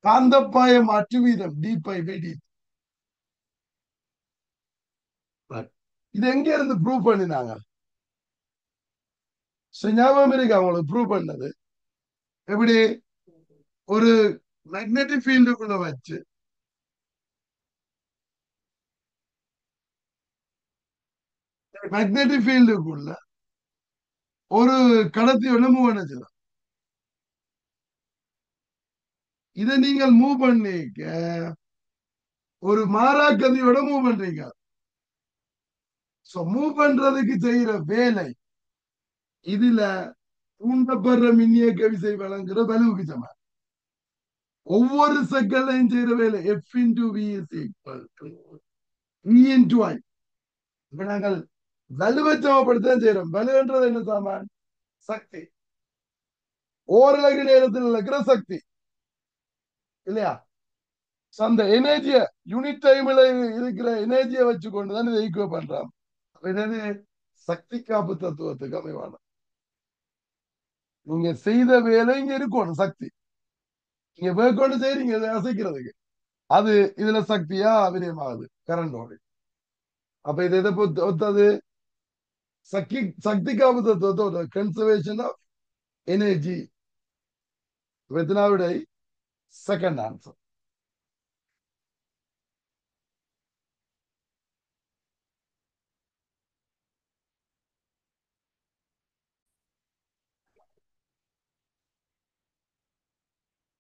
காந்தப்பாய மாற்று வீதம் dπ/dt. இது எங்க இருந்து ப்ரூவ் பண்ணினாங்க? ஞாபகம் இருக்கு அவங்களுக்கு ப்ரூவ் பண்ணது எப்படி ஒரு மேக்னெட்டிக் ஃபீல்டுக்குள்ள வச்சு மேக்னெட்டிக் ஃபீல்டுக்குள்ள ஒரு கடத்தி ஒண்ணு மூவ் பண்ணலாம். இதை நீங்கள் மூவ் பண்ணிக்க ஒரு மாறாக்கதியோட மூவ் பண்றீங்க. சோ மூவ் பண்றதுக்கு செய்யற வேலை இதுல தூண்டப்படுற மின்னியக்க விசை வழங்குற வலுவுக்கு சமம். ஒவ்வொரு செகண்ட்லையும் செய்யற வேலை F into V is equal to V into I. இப்ப நாங்கள் வலுவை சமப்படுத்த செய்யறோம். வலுன்றது என்ன சாமான்? சக்தி. ஓரலகு நேரத்தில் இருக்கிற சக்தி இல்லையா? அந்த எனர்ஜிய யூனிட் டைம்ல இருக்கிற எனர்ஜியை வச்சு கொண்டுதான் இதை ஈக்குவல் பண்றோம். என்னது சக்தி காப்பு தத்துவத்துக்கு அமைவான நீங்க செய்த வேலை இங்க இருக்கணும். சக்தி நீங்க மேற்கொண்டு செய்றீங்க இதை அசைக்கிறதுக்கு அது இதுல சக்தியா விரயமாகுது கரண்டோட. அப்ப இது எதை ஒத்தது? சக்தி சக்தி காப்பு தத்துவத்தோட கன்சர்வேஷன் ஆஃப் எனர்ஜி. வித்னாவுடைய செகண்ட் ஆன்சர்.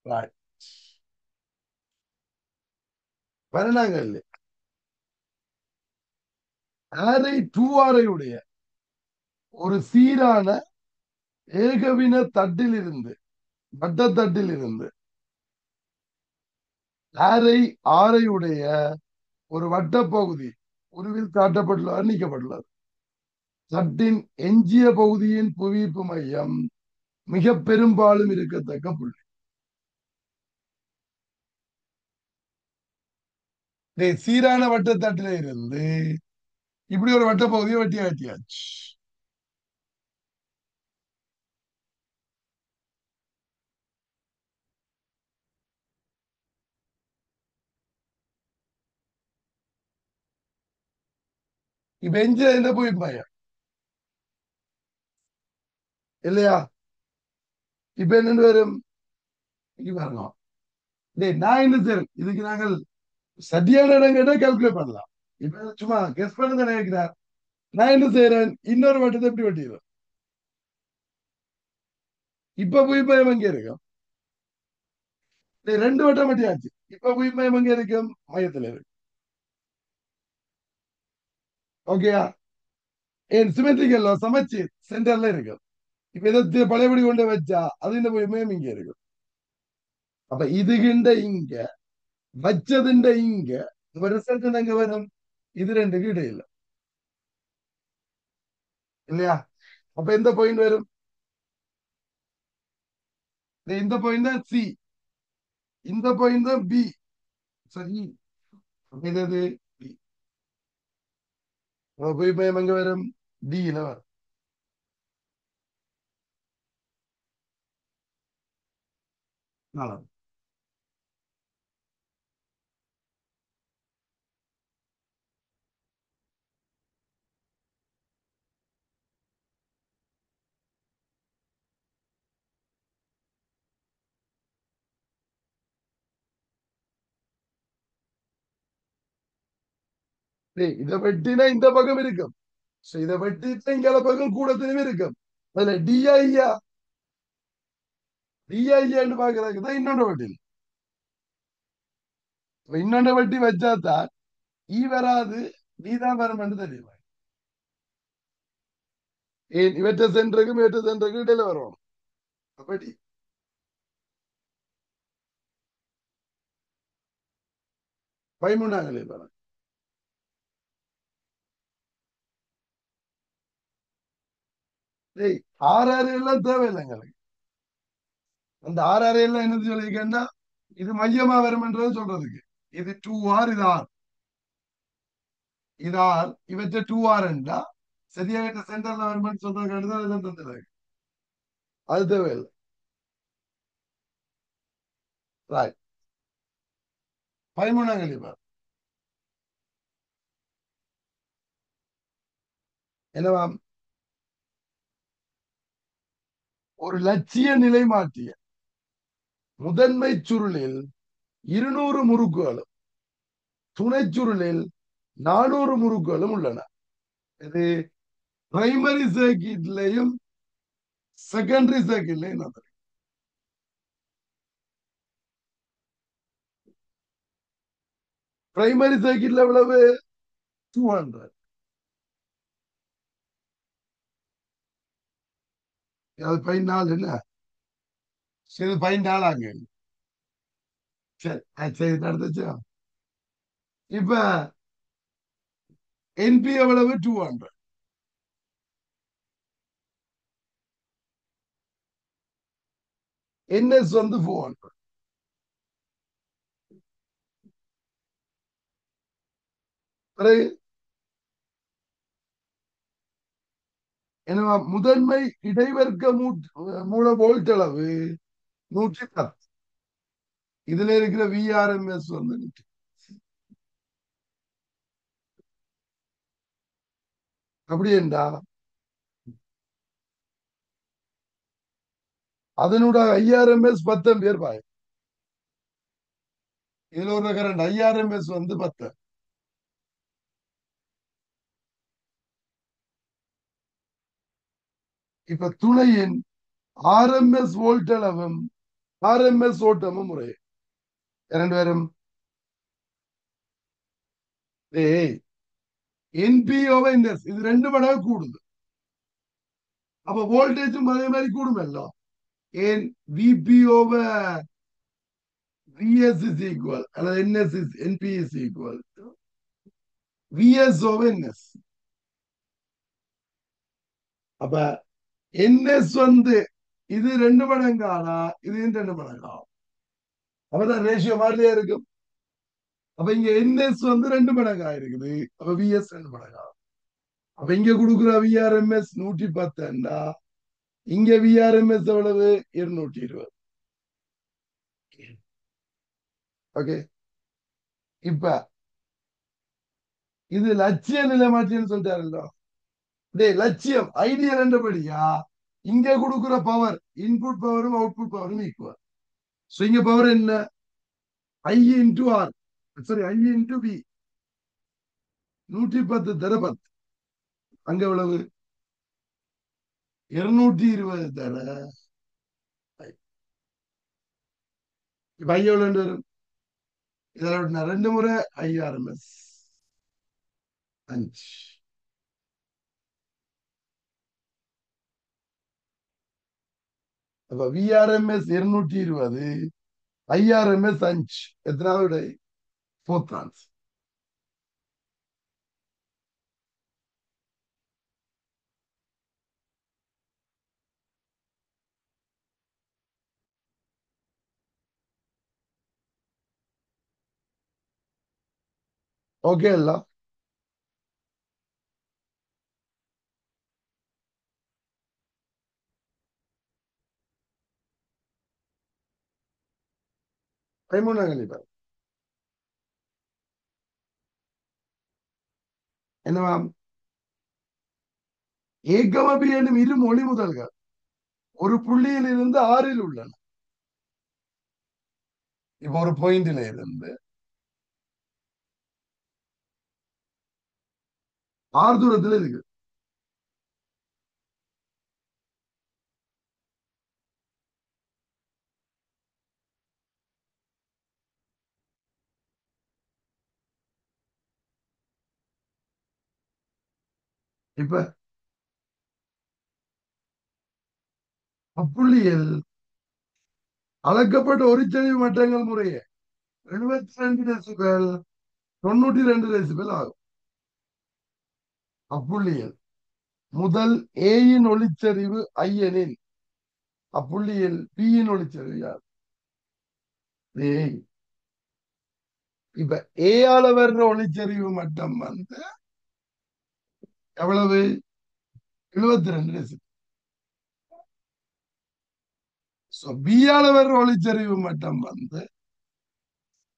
ரைட். பன்னெண்டாங்கல்ல ஆரை டூ ஆரை உடைய ஒரு சீரான ஏகவின தட்டில் இருந்து வட்டத்தட்டில் இருந்து ஆரை ஆரை உடைய ஒரு வட்டப்பகுதி உருவில் காட்டப்பட்டுள்ளது நீக்கப்பட்டுள்ளது. தட்டின் எஞ்சிய பகுதியின் புவியீர்ப்பு மையம் மிக பெரும்பாலும் இருக்கத்தக்க புள்ளி. சீரான வட்டத்தட்டில இருந்து இப்படி ஒரு வட்டப்பகுதியை வெட்டியாச்சு. இப்ப எஞ்சிய என்ன புவியீர்ப்பு மையம் இல்லையா? இப்ப என்ன வரும்? இங்க பாருங்க. நான் என்ன செய்யறேன் இதுக்கு நாங்கள் சரியான இடம் கேட்டா கால்குலேட் பண்ணலாம். இப்ப சும்மா கெஸ் பண்ணுங்க நினைக்கிறார். நான் என்ன செய்யறேன்? இன்னொரு வட்டத்தை எப்படி வெட்டிடுறேன். இப்ப புவிப்பயம் எங்க இருக்கும்? ரெண்டு வட்டம் வெட்டியாச்சு. இப்ப புவிப்பயம் எங்க இருக்கும்? மையத்துல இருக்கு. ஓகேயா? ஏன் சிமெட்ரிக்கல்ல சமைச்சு சென்டர்ல இருக்கும். இப்ப இதை பழையபடி கொண்டு வச்சா அது இந்த புவிப்பயம் இங்க இருக்கும். அப்ப இதுகின்ற இங்க வச்சதுண்ட இங்க ரிசல்ட் எங்க வரும்? இது ரெண்டுக்கு இடையில இல்லையா? அப்ப எந்த பாயிண்ட் வரும்? இந்த பாயிண்ட் தான் சி, இந்த பாயிண்ட் தான் பி. சரி, இது டி. போய் பயம் எங்க வரும்? டியில வரும். நாலாம். இதை வெட்டினா இந்த பக்கம் இருக்கும். இதை வெட்டிட்டு இங்க பக்கம் கூட திரும்பி இருக்கும். அதுல டிஐயா டிஐயான்னு பாக்குறதுக்கு தான் இன்னொன்று வெட்டி. இன்னொன்று வெட்டி வச்சாதான் ஈ வராது, நீ தான் வரும் தெரியும். ஏன் இவற்றை சென்றுக்கும் இவற்றை சென்றுக்கும் இடையில வரும். அப்படி 13 பாருங்க. ஆறு ஆறு எல்லாம் தேவையில்லை எங்களுக்கு. அந்த ஆறு ஆறு எல்லாம் என்ன சொல்லியிருக்கேன்னா இது மையமா வரும்ன்றது சொல்றதுக்கு. இது டூ ஆர் இது ஆர் இது ஆர் இவற்றை டூ ஆர் என்றா சரியா சென்டர்ல வரும்னு சொல்றதுக்கு தான் எல்லாம் தந்துடுறாங்க. அது தேவையில்லை. ரைட். 13 பாரு. என்னவா? ஒரு லட்சிய நிலை மாற்றிய முதன்மை சுருளில் 200 முறுக்குகளும் துணை சுருளில் 400 முறுக்குகளும் உள்ளன. இது பிரைமரி சர்க்கியூட்லயும் செகண்டரி சர்க்கியூட்லயும் நடக்கும். பிரைமரி சர்க்கியூட்ல எவ்வளவு? 200. அது 14 என்ன? சரி 14 ஆங்க. சரி சரி நடந்துச்சு. இப்ப என்பி எவ்வளவு? 200. என்எஸ் வந்து 400. பிறகு என்ன? முதன்மை இடைவர்க்க மூல வோல்ட் அளவு 110. இதுல இருக்கிற விஆர்எம்எஸ் வந்து 100. அப்படி என்றா அதனோட ஐஆர்எம்எஸ் 10 பேர் பாய். இதுல ஒரு கரண்ட் ஐஆர்எம்எஸ் வந்து 10. இப்ப துணையின் ஆர்எம்எஸ் வோல்ட் அளவும் ஆர்எம்எஸ் ஓட்டமும் முறை இரண்டு பேரும் என்பிஓவை இது 2 மடங்கு கூடுது. அப்ப வோல்டேஜும் அதே மாதிரி கூடுமല്ലോ. ஏன் விபிஓவை விஎஸ் இஸ் ஈக்குவல் அல்லது NS is NP is equal VS over NS. அப்ப என்எஸ் வந்து இது 2 மடங்கு ஆனா இது 2 மடங்கு ஆகும். அப்பதான் ரேஷியோ மாதிரியே இருக்கும். அப்ப இங்க என்எஸ் வந்து 2 மடங்கு ஆயிருக்குது. அப்ப விஎஸ் 2 மடங்கு ஆகும். அப்ப இங்க கொடுக்குற விஆர்எம்எஸ் 110. இங்க விஆர்எம்எஸ் எவ்வளவு? 220. ஓகே. இப்ப இது லட்சிய நிலை மாற்றின்னு சொல்லிட்டாருல்ல. டேய் லட்சியம் ஐடியல் என்றபடியா இங்க கொடுக்குற பவர் இன்புட் பவரும் அவுட்புட் பவரும் ஈக்குவல். சோ இங்க பவர் என்ன? I into R, sorry I into P. 110 தர 10. அங்க எவ்வளவு? 220 தர I. இப்ப ஐ எவ்வளவு வரும்? இதுல 2 முறை ஐஆர்எம்எஸ் 5. அப்ப விஆர்எம்எஸ் 220, ஐஆர்எம்எஸ் 5. எத்தனாவது? 4th answer. ஓகே இல்ல? பதிமூணாம் கணிப்பா என்னவா? ஏகமபி என்னும் இரு மொழி முதல்கள் ஒரு புள்ளியில் இருந்து 6 உள்ளன. இப்ப ஒரு பாயிண்ட்ல இருந்து 6 தூரத்துல இருக்கு. இப்ப அப்புள்ளியில் அளக்கப்பட்ட ஒளிச்செறிவு மட்டங்கள் முறையே 72 டெசிபல், 92 டெசிபல் ஆகும். அப்புள்ளியில் முதல் ஏயின் ஒளிச்செறிவு ஐயனில், அப்புள்ளியில் பியின் ஒளிச்செறிவு யார்? ஏய். இப்ப ஏயால வர்ற ஒளிச்செறிவு மட்டம் வந்து எவ்வளவு? 72 டெசிபல். பியால வர்ற ஒளிச்செறிவு மட்டம் வந்து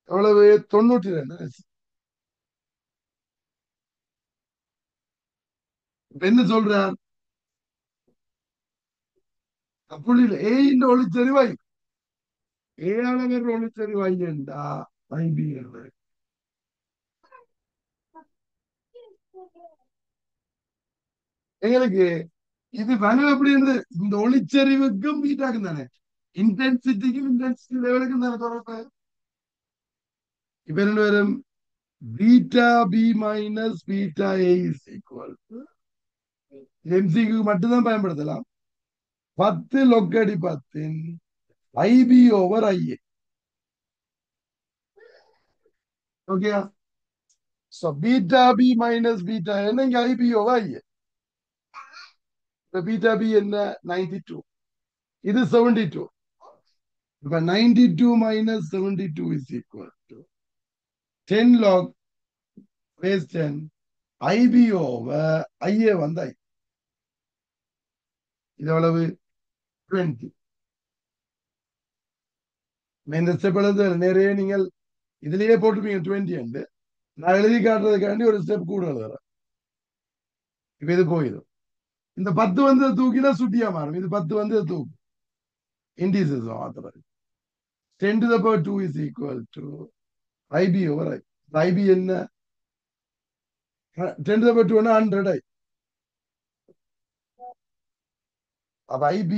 எவ்வளவு? 92 டெசிபல். இப்ப என்ன சொல்றார்? அப்படி இல்லை ஏயின் ஒளிச்செறிவாய் ஏழாளர் ஒளிச்செறிவாய் என்றா ஐபி எங்களுக்கு இது வலு எப்படி இருந்து இந்த ஒளிச்செறிவுக்கும் பீட்டாக்கும் தானே இன்டென்சிட்டிக்கும் இன்டென்சிட்டி லெவலுக்கும் தானே தொடர்பு இப்ப என்ன வரும் beta B minus beta A is equal எம்சிக்கு மட்டும்தான் பயன்படுத்தலாம் 10 லொக்கடி 10 IB over IA okay so beta B minus beta என்ன இங்க IB over IA beta B என்ன 92 இது 72 இப்ப 92 minus 72 is equal to 10 log base 10 IB over IA வந்து ஐ இது எவ்வளவு 20 இந்த ஸ்டெப் எழுது நிறைய நீங்கள் இதுலயே போட்டுப்பீங்க 20 என்று நான் எழுதி காட்டுறதுக்காண்டி ஒரு ஸ்டெப் கூட எழுதுறேன் இப்ப இது போயிடும் இந்த 10 வந்து தூக்கினா சுட்டியா மாறும் இது 10 வந்து தூக்கும் இண்டிசஸ் மாத்திரம் 10 to the power 2 is equal to IB over I. IB என்ன 10 to the power 2 100 I. அப்ப IB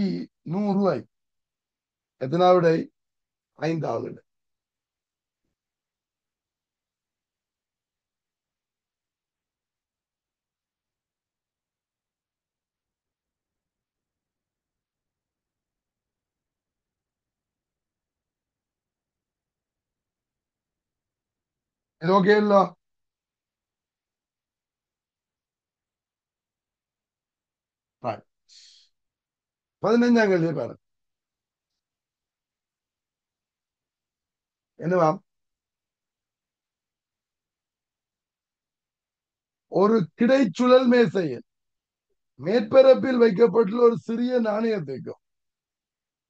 100 I. எத்தனாவது I? 5வது இது ஓகே இல்ல Right. 15ஆம் கேள்வி பாருங்க என்னவா ஒரு கிடைச்சுழல் மேசையில் மேற்பரப்பில் வைக்கப்பட்டுள்ள ஒரு சிறிய நாணயத்துக்கும்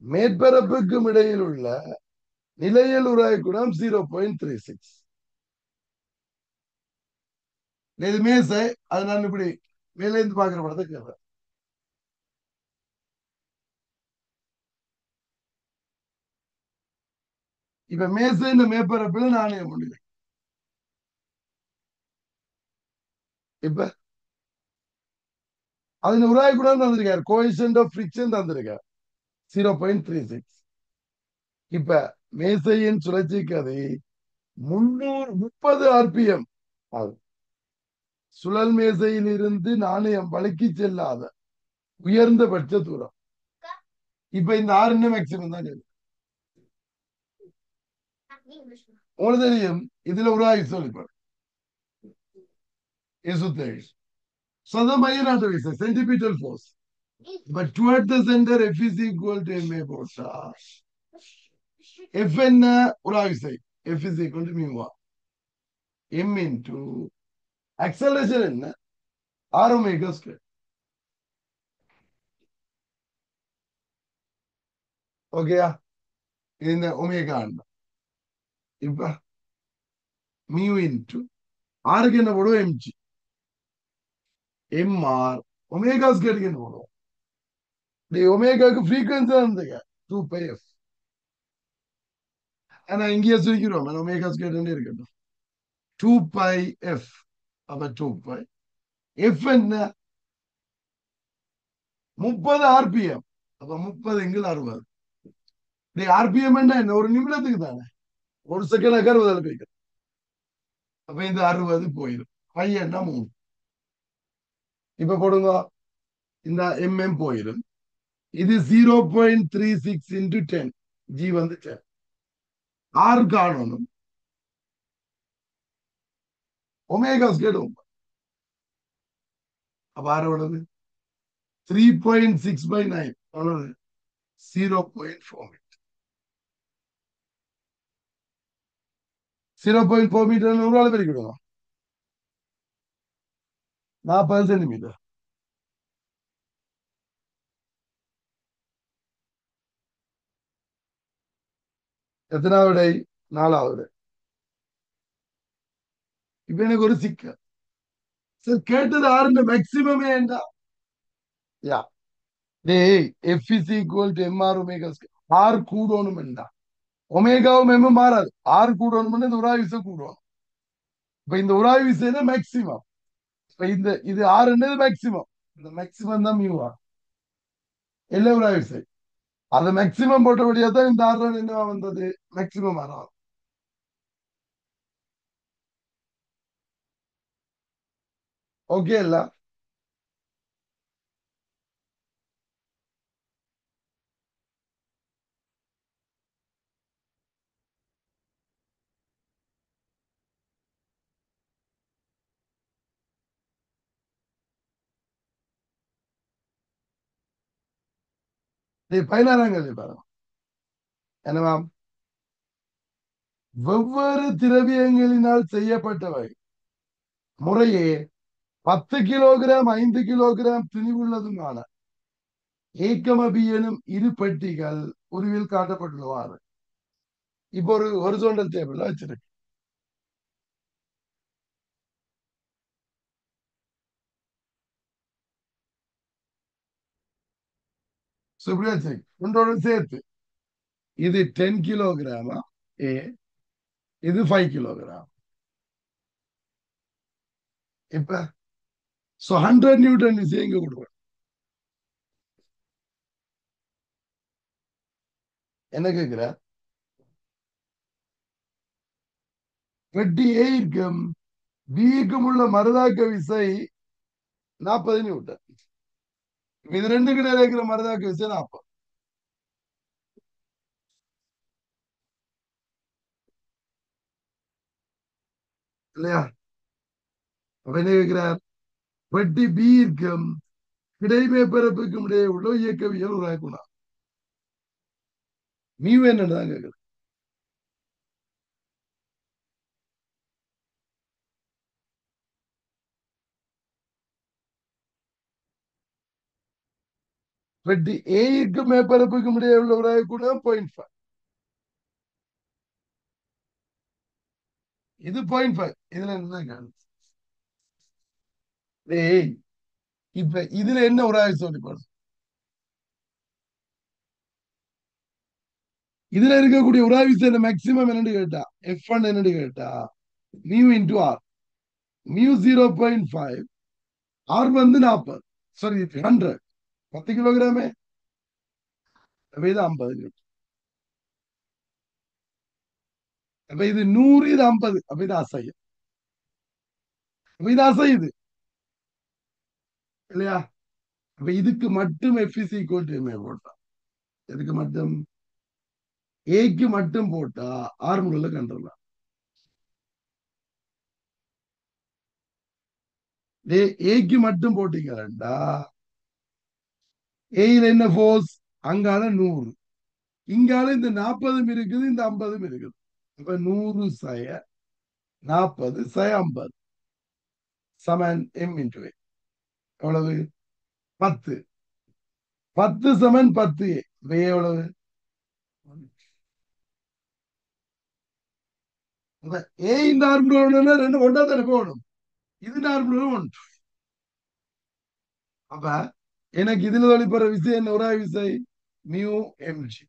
மேற்பரப்புக்கும் இடையில் உள்ள நிலையில் உராய் குணம் 0.36 இது மேசை அது நான் இப்படி மேல இருந்து பாக்குற படத்தை கேட்கிறேன் இப்ப மேசை இந்த மேற்பரப்புல நாணயம் முடியும் இப்ப அதுல உராய் குணம் தந்திருக்காரு கோஎஃபிஷியன்ட் ஆஃப் ஃபிரிக்ஷன் தந்திருக்காரு 0.36 இப்ப மேசையின் சுழற்சி கதை 330 ஆர்பிஎம் ஆகும் சுழல் மேசையில் இருந்து நாணயம் வழுக்கி செல்லாத உயர்ந்தபட்ச தூரம் இப்ப இந்த ஆறு மேக்சிமம் தான் இருக்கு. உங்களுக்கு தெரியும் இதுல ஒரு ஆயுசு சொல்லிப்பாரு 27 so the minor is a centripetal force but toward the center F is equal to ma போட்டா F என்ன ஒரு ஆயுசை F is equal to mu m into acceleration என்ன r omega square ஓகேயா இந்த ஒமேகா இப்ப மியூ இன்டு ஆருக்கு என்ன போடுவோம் எம்ஜி எம்ஆர் ஒமேகா ஸ்கேருக்கு என்ன போடுவோம் ஒமேகாக்கு ஃப்ரீக்வன்சி இருந்துங்க 2πf ஆனா இங்கேயே சுருக்கிறோம் ஒமேகா ஸ்கேர் இருக்கட்டும் 2πf அப்ப 2π எஃப் என்ன 30 ஆர்பிஎம் அப்ப 30 எங்கில் 60 ஆர்பிஎம் என்ன ஒரு நிமிடத்துக்கு தானே ஒரு செகண்ட் 60 போய்க்கு அப்ப இந்த 60 போயிடும் பையன்னா 3 இப்ப போடுங்க இந்த எம்எம் போயிடும் இது 0.36 into 10 ஜி வந்து 10 ஆர் காணணும் ஒமேகா ஸ்கேர் அப்ப ஆரோடது 3.6/9 அவ்வளவு 0.4 மீட்டர் 0.4 மீட்டர் ஒரு ஆள் பெருக்கிடுவோம் 40 சென்டிமீட்டர் எத்தனாவது 4வது இப்ப எனக்கு ஒரு சிக்கல் சார் கேட்டது ஆறுல மேக்சிமமே என்ன யா டேய் F is equal to M R omega R கூடணும் என்றா ஒமேகாவும் எம் மாறாது ஆர் கூடணும் இந்த உராய் விசை கூடணும் இப்ப இந்த உராய் விசை மேக்சிமம் இப்ப இந்த இது ஆறுன்றது மேக்சிமம் இந்த மேக்சிமம் தான் மியூவா எல்லா உராய் விசை அது மேக்சிமம் போட்டபடியா தான் இந்த ஆறு என்னவா வந்தது மேக்சிமம் ஆறாம் ஓகே இல்ல நீ 16ஆம் கேள்வி பாருங்க என்னவா வெவ்வேறு திரவியங்களினால் செய்யப்பட்டவை முறையே 10 கிலோகிராம் 5 கிலோகிராம் திணிவுள்ளதுமான ஏக்கமபி எனும் இரு பெட்டிகள் உருவில் காட்டப்பட்டுள்ளவாறு இப்போ ஒரு ஹொரிசோண்டல் டேபிள் வச்சிருக்கு So, இப்படி வச்சிருக்கு ஒன்றோட சேர்த்து இது 10 கிலோகிராமா ஏ இது 5 கிலோகிராம் இப்ப 100 நியூட்டன் விசை எங்க கொடுக்கணும் என்ன கேக்குற பெட்டி ஏற்கும் பிக்கும் உள்ள மருதாக்க விசை 40 நியூட்டன் இது ரெண்டு கிடையாது இருக்கிற மருதாக்க விசை 40 இல்லையா அப்ப என்ன கேட்கிறார் பெட்டி பிக்கும் கிடைமேற்பரப்புக்கும் இடையே உள்ள இயக்கவியல் உருவாக்கணும் மியூ என்னதான் கேக்குது பெட்டி ஏக்கும் மேற்பரப்புக்கும் இடையே உள்ள உருவாக்கூட 0.5 இது 0.5 இதுல என்ன ஏய் இப்ப இதுல என்ன உராய்வு சொல்லி பாரு இதுல இருக்கக்கூடிய உராய்வு மேக்சிமம் என்னன்னு கேட்டா F1 என்னன்னு கேட்டா mu into R mu 0.5 R வந்து 40 சாரி 100 10 கிலோகிராமே அப்ப இது 50 அப்ப இது 100 இது 50 அப்ப இது அசையும் அப்ப இது அசையுது இல்லையா அப்ப இதுக்கு மட்டும் எஃபிசி கோட்டுமே போட்டா இதுக்கு மட்டும் ஏக்கு மட்டும் போட்டா ஆர்முகள்ல கண்டுடலாம் ஏக்கு மட்டும் போட்டீங்கடா ஏல என்ன போர்ஸ் அங்கால 100 இங்கால இந்த 40 இருக்குது இந்த 50 இருக்குது அப்ப 100 சய 40 சய 50 சமன் எம் இன்டு எவ்வளவு 10 10 சமன் 10 எவ்வளவு ஏ இந்த ஆர்முகம்னா ரெண்டு ஒன்றா தானே போகணும் இது ஆர்முகம் ஒன்று அப்ப எனக்கு இதுல வெளிப்படுற விசை என்ன ஒரே விசை மியூ எம்ஜி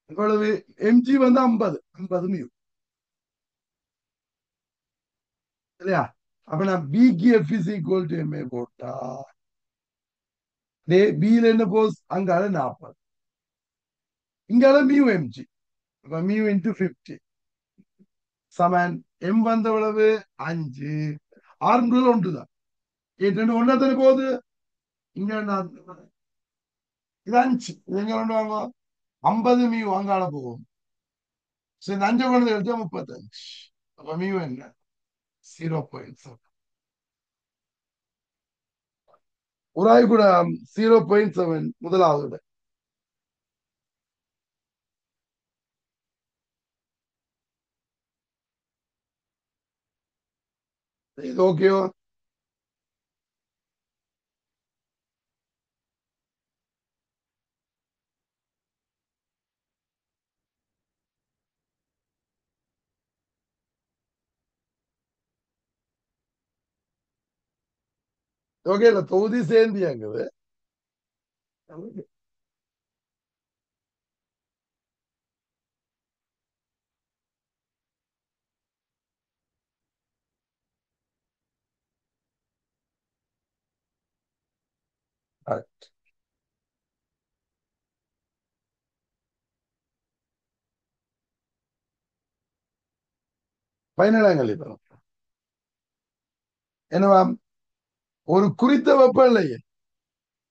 இவ்வளவு எம்ஜி வந்து 50 50 மியூ இல்லையா அப்ப நான் பிக்கு F is equal to MA போட்டா பில என்ன போஸ் அங்கால 40 இங்கால மியூ எம்ஜி அப்ப மியூ இன்டு 50 சமன் எம் வந்த அளவு 5 ஆறு ஒன்றுதான் ரெண்டு ஒன்றா தானே போகுது இங்க இது 5 இது எங்க கொண்டு வாங்க 50 மியூ அங்கால போகும் சரி இந்த 5 கொண்டு எடுத்தா 35 அப்ப மியூ என்ன 0.7 உராய் கூட 0.7 முதலாவது விட இது ஓகேவா ஓகே இல்ல தொகுதி சேர்ந்தியாங்குது. பதினேழாம் கல்வி தரம் என்னவா? ஒரு குறித்த வெப்பநிலையில்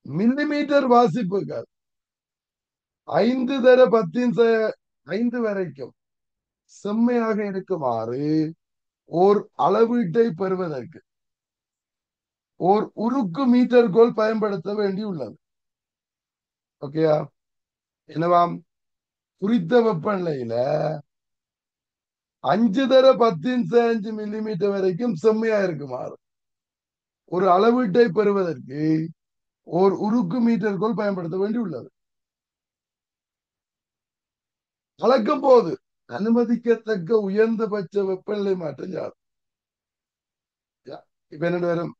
மில்லிமீட்டர் வாசிப்புகள் 5 தர 5 வரைக்கும் செம்மையாக இருக்குமாறு ஓர் அளவீட்டை பெறுவதற்கு ஓர் உருக்கு மீட்டர் கோல் பயன்படுத்த வேண்டியுள்ளது. ஓகேயா? என்னவாம்? குறித்த வெப்பநிலையில 5 தர 10⁵ வரைக்கும் செம்மையா இருக்குமாறு ஒரு அளவீட்டை பெறுவதற்கு ஓர் உருக்கு மீட்டர் கோல் பயன்படுத்த வேண்டியுள்ளது. அளக்கும் போது அனுமதிக்கத்தக்க உயர்ந்தபட்ச வெப்பநிலை மாற்றம் யாது? இப்ப என்ன வரும்?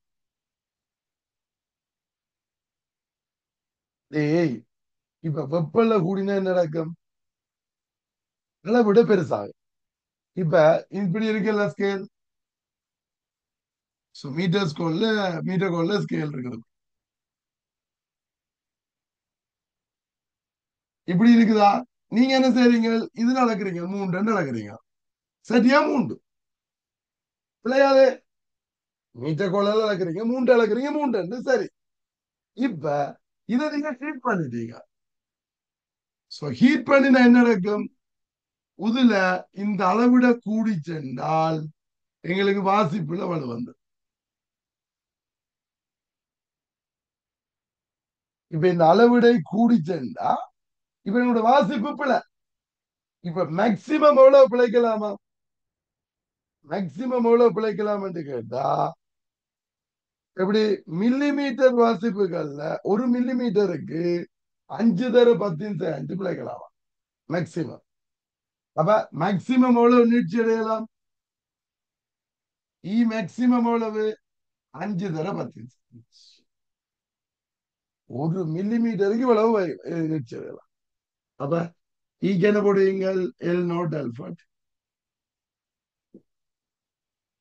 ஏய், இப்ப வெப்பநிலை கூடினா என்ன நடக்கும்? அளவிட பெருசாகும். இப்ப இப்படி இருக்குல்ல ஸ்கேல், மீட்டர் ஸ்கோல்ல மீட்டர் கோல்ல ஸ்கேல் இருக்குது. இப்படி இருக்குதா? நீங்க என்ன செய்றீங்க? இது நடக்கிறீங்க, மூன்று நடக்கிறீங்க. சரியா? மூன்று பிள்ளையாவே மீட்டர் கோல்ல நடக்கிறீங்க, மூன்று அளக்குறீங்க, மூன்று சரி. இப்ப இதை நீங்க ஹீட் பண்ணிட்டீங்க. ஹீட் பண்ணினா என்ன நடக்கும்? உதுல இந்த அளவிட கூடி சென்றால் எங்களுக்கு வாசிப்புல வலு வந்து. இப்ப இந்த அளவிடை கூடி சென்றா இப்ப என்னோட வாசிப்பு பிழை. இப்ப மேக்சிமம் எவ்வளவு பிழைக்கலாமா? மேக்சிமம் எவ்வளவு பிழைக்கலாம் என்று கேட்டா எப்படி? மில்லிமீட்டர் வாசிப்புகள்ல 1 மில்லிமீட்டருக்கு 5 தர 10⁵ பிழைக்கலாமா மேக்சிமம். அப்ப மேக்சிமம் எவ்வளவு நீட்சி அடையலாம்? மேக்சிமம் எவ்வளவு? 5 தர 10. 1 மில்லிமீட்டருக்கு இவ்வளவு நீட்சி அடையலாம். அப்ப ஈக்கு என்ன போடுவீங்கள்? எல் நோட் அல்பட்.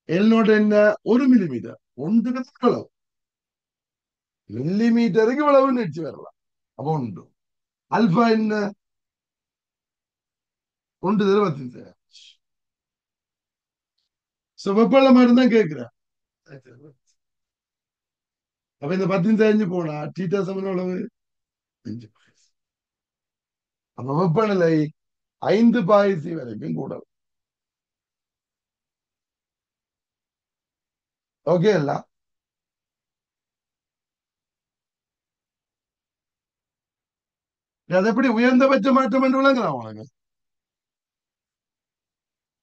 எல் நோட் என்ன? 1 மில்லிமீட்டர். ஒன்றுக்கு இவ்வளவு மில்லிமீட்டருக்கு இவ்வளவு நீட்சி வரலாம். அப்ப உண்டு. அல்பா என்ன? 1 தர 10. வெப்பநிலை மாதிரி தான் கேட்கிறேன். அப்ப இந்த 10⁵ போனா டீட்டா சமன் எவ்வளவு? 5. அப்ப வெப்பநிலை 5 வரைக்கும் கூட. ஓகே இல்ல? அது எப்படி உயர்ந்தபட்ச மாற்றம் என்று விளங்கலாம் உனக்கு?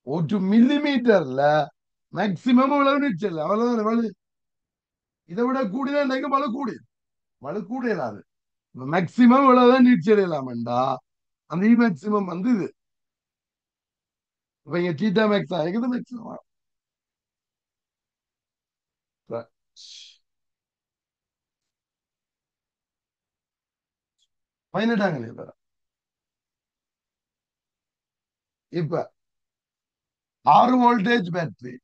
1 மில்லிமீட்டர்ல மேக்சிமம் இவ்வளவு நீச்சல் அவ்வளவுதான் வலு. இதை விட கூடினா நினைக்க வலு கூடி வலு கூடியலாது. மேக்சிமம் இவ்வளவுதான் நீட்சி அடையலாம்டா. அந்த மேக்சிமம் வந்து இது. இப்ப இங்க டீட்டா மேக்ஸ் ஆகிக்குது மேக்சிமம். 18ஆம் கல்வி. இப்ப 6 வோல்டேஜ் பேட்டரி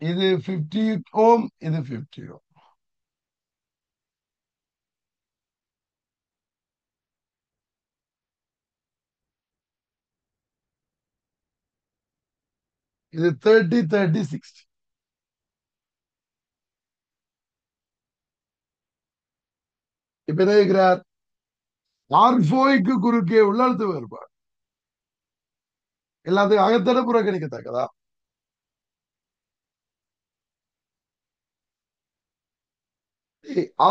இது 50 ஓம், இது 50 ஓம். இது 30 30 60. இப்ப என்ன இருக்கிறார்? R4க்கு குறுக்கே உள்ள அழுத்த வேறுபாடு எல்லாத்துக்கும் அகத்தட புறக்கணிக்கத்தக்கதா?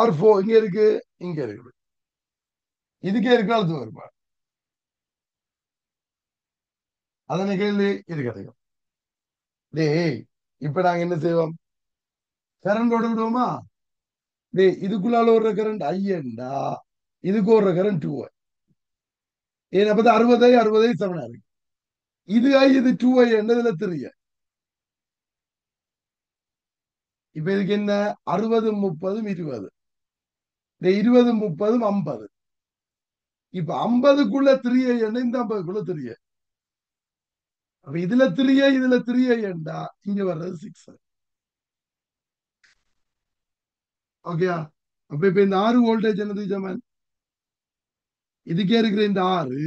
R4 இங்க இருக்கு, இங்க இருக்கு. இதுக்கே இருக்கு அழுத்த வேறுபாடு. அதனை கேள்வி இது கிடைக்கும். டேய், இப்ப நாங்க என்ன செய்வோம்? கரண்ட் ஓட விடுவோமா? டேய், இதுக்குள்ளால ஒரு கரண்ட் ஐ என்றா இதுக்கு ஒரு கரண்ட் 2. ஏன் அப்ப 60 சமனா இருக்கு. இது ஐ இது 2i என்னதுல 3. இப்ப இதுக்கு என்ன 60 30 20. இந்த 20 30 50. இப்ப 50க்குள்ள 3i என்ன இந்த 50க்குள்ள 3i. அப்ப இதுல 3i இதுல 3i என்றா இங்க வர்றது 6. ஓகேயா. அப்ப இப்ப இந்த 6 வோல்டேஜ் என்னது ஜமன், இதுக்கே இருக்கிற இந்த 6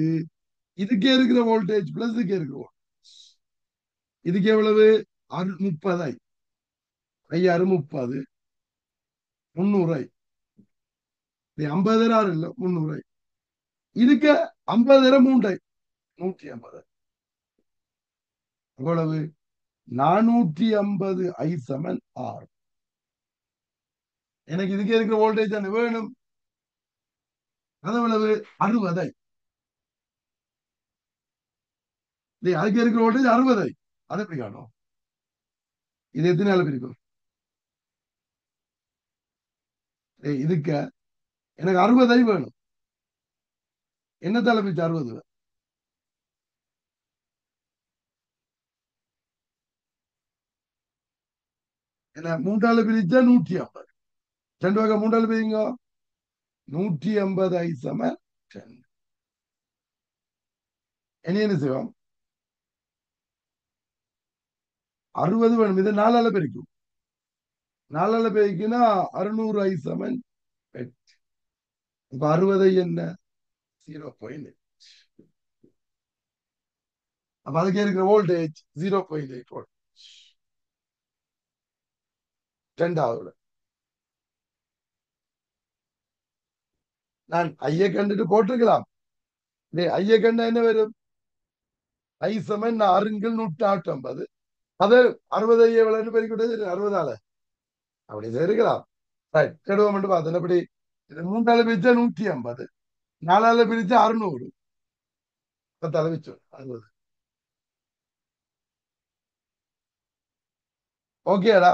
இதுக்கே இருக்கிற வோல்டேஜ் பிளஸ் இதுக்கே இருக்கிற voltage. இதுக்கு எவ்வளவு 30i, 30 300i. 50 இல்ல 300i. இதுக்கு 50 3i 150. அவ்வளவு 450 ஐ சமன் 6. எனக்கு இதுக்கு இருக்கிற வோல்டேஜ் தானே வேணும். அது எவ்வளவு 60i. அதுக்கு இருக்கிற வோல்டேஜ் 60i. அதை எப்படி காணும்? இது எத்தனை நாள் பிரிக்கும்? இதுக்கு எனக்கு 60i வேணும். என்ன தலைப்பிச்சு 60? என்ன மூன்றால பிரிச்சா 150. 2 வகை மூன்றால பிரிங்க 150i சமன் 10. இனி என்ன செய்வோம்? 60 வேணும். இதை 4ஆல பிரிக்கும். 4ஆல பிரிக்குன்னா 600i சமன் 8. இப்ப 60i என்ன 0.8. அப்ப அதுக்கு இருக்கிற வோல்டேஜ் 0.8 வோல்ட். 2வது நான் ஐய கண்டுட்டு போட்டிருக்கலாம். ஐய கண்டா என்ன வரும்? ஐ சமன் 6 150. அது 60 எவ்வளவு பெருக்கிட்டது 60ஆல அப்படி இருக்கலாம். கெடுவோம் பார்த்தேன். அப்படி 3ஆல பிரிச்சா 150, 4ஆல பிரிச்சா 600. தலைவிச்சு 60. ஓகேடா.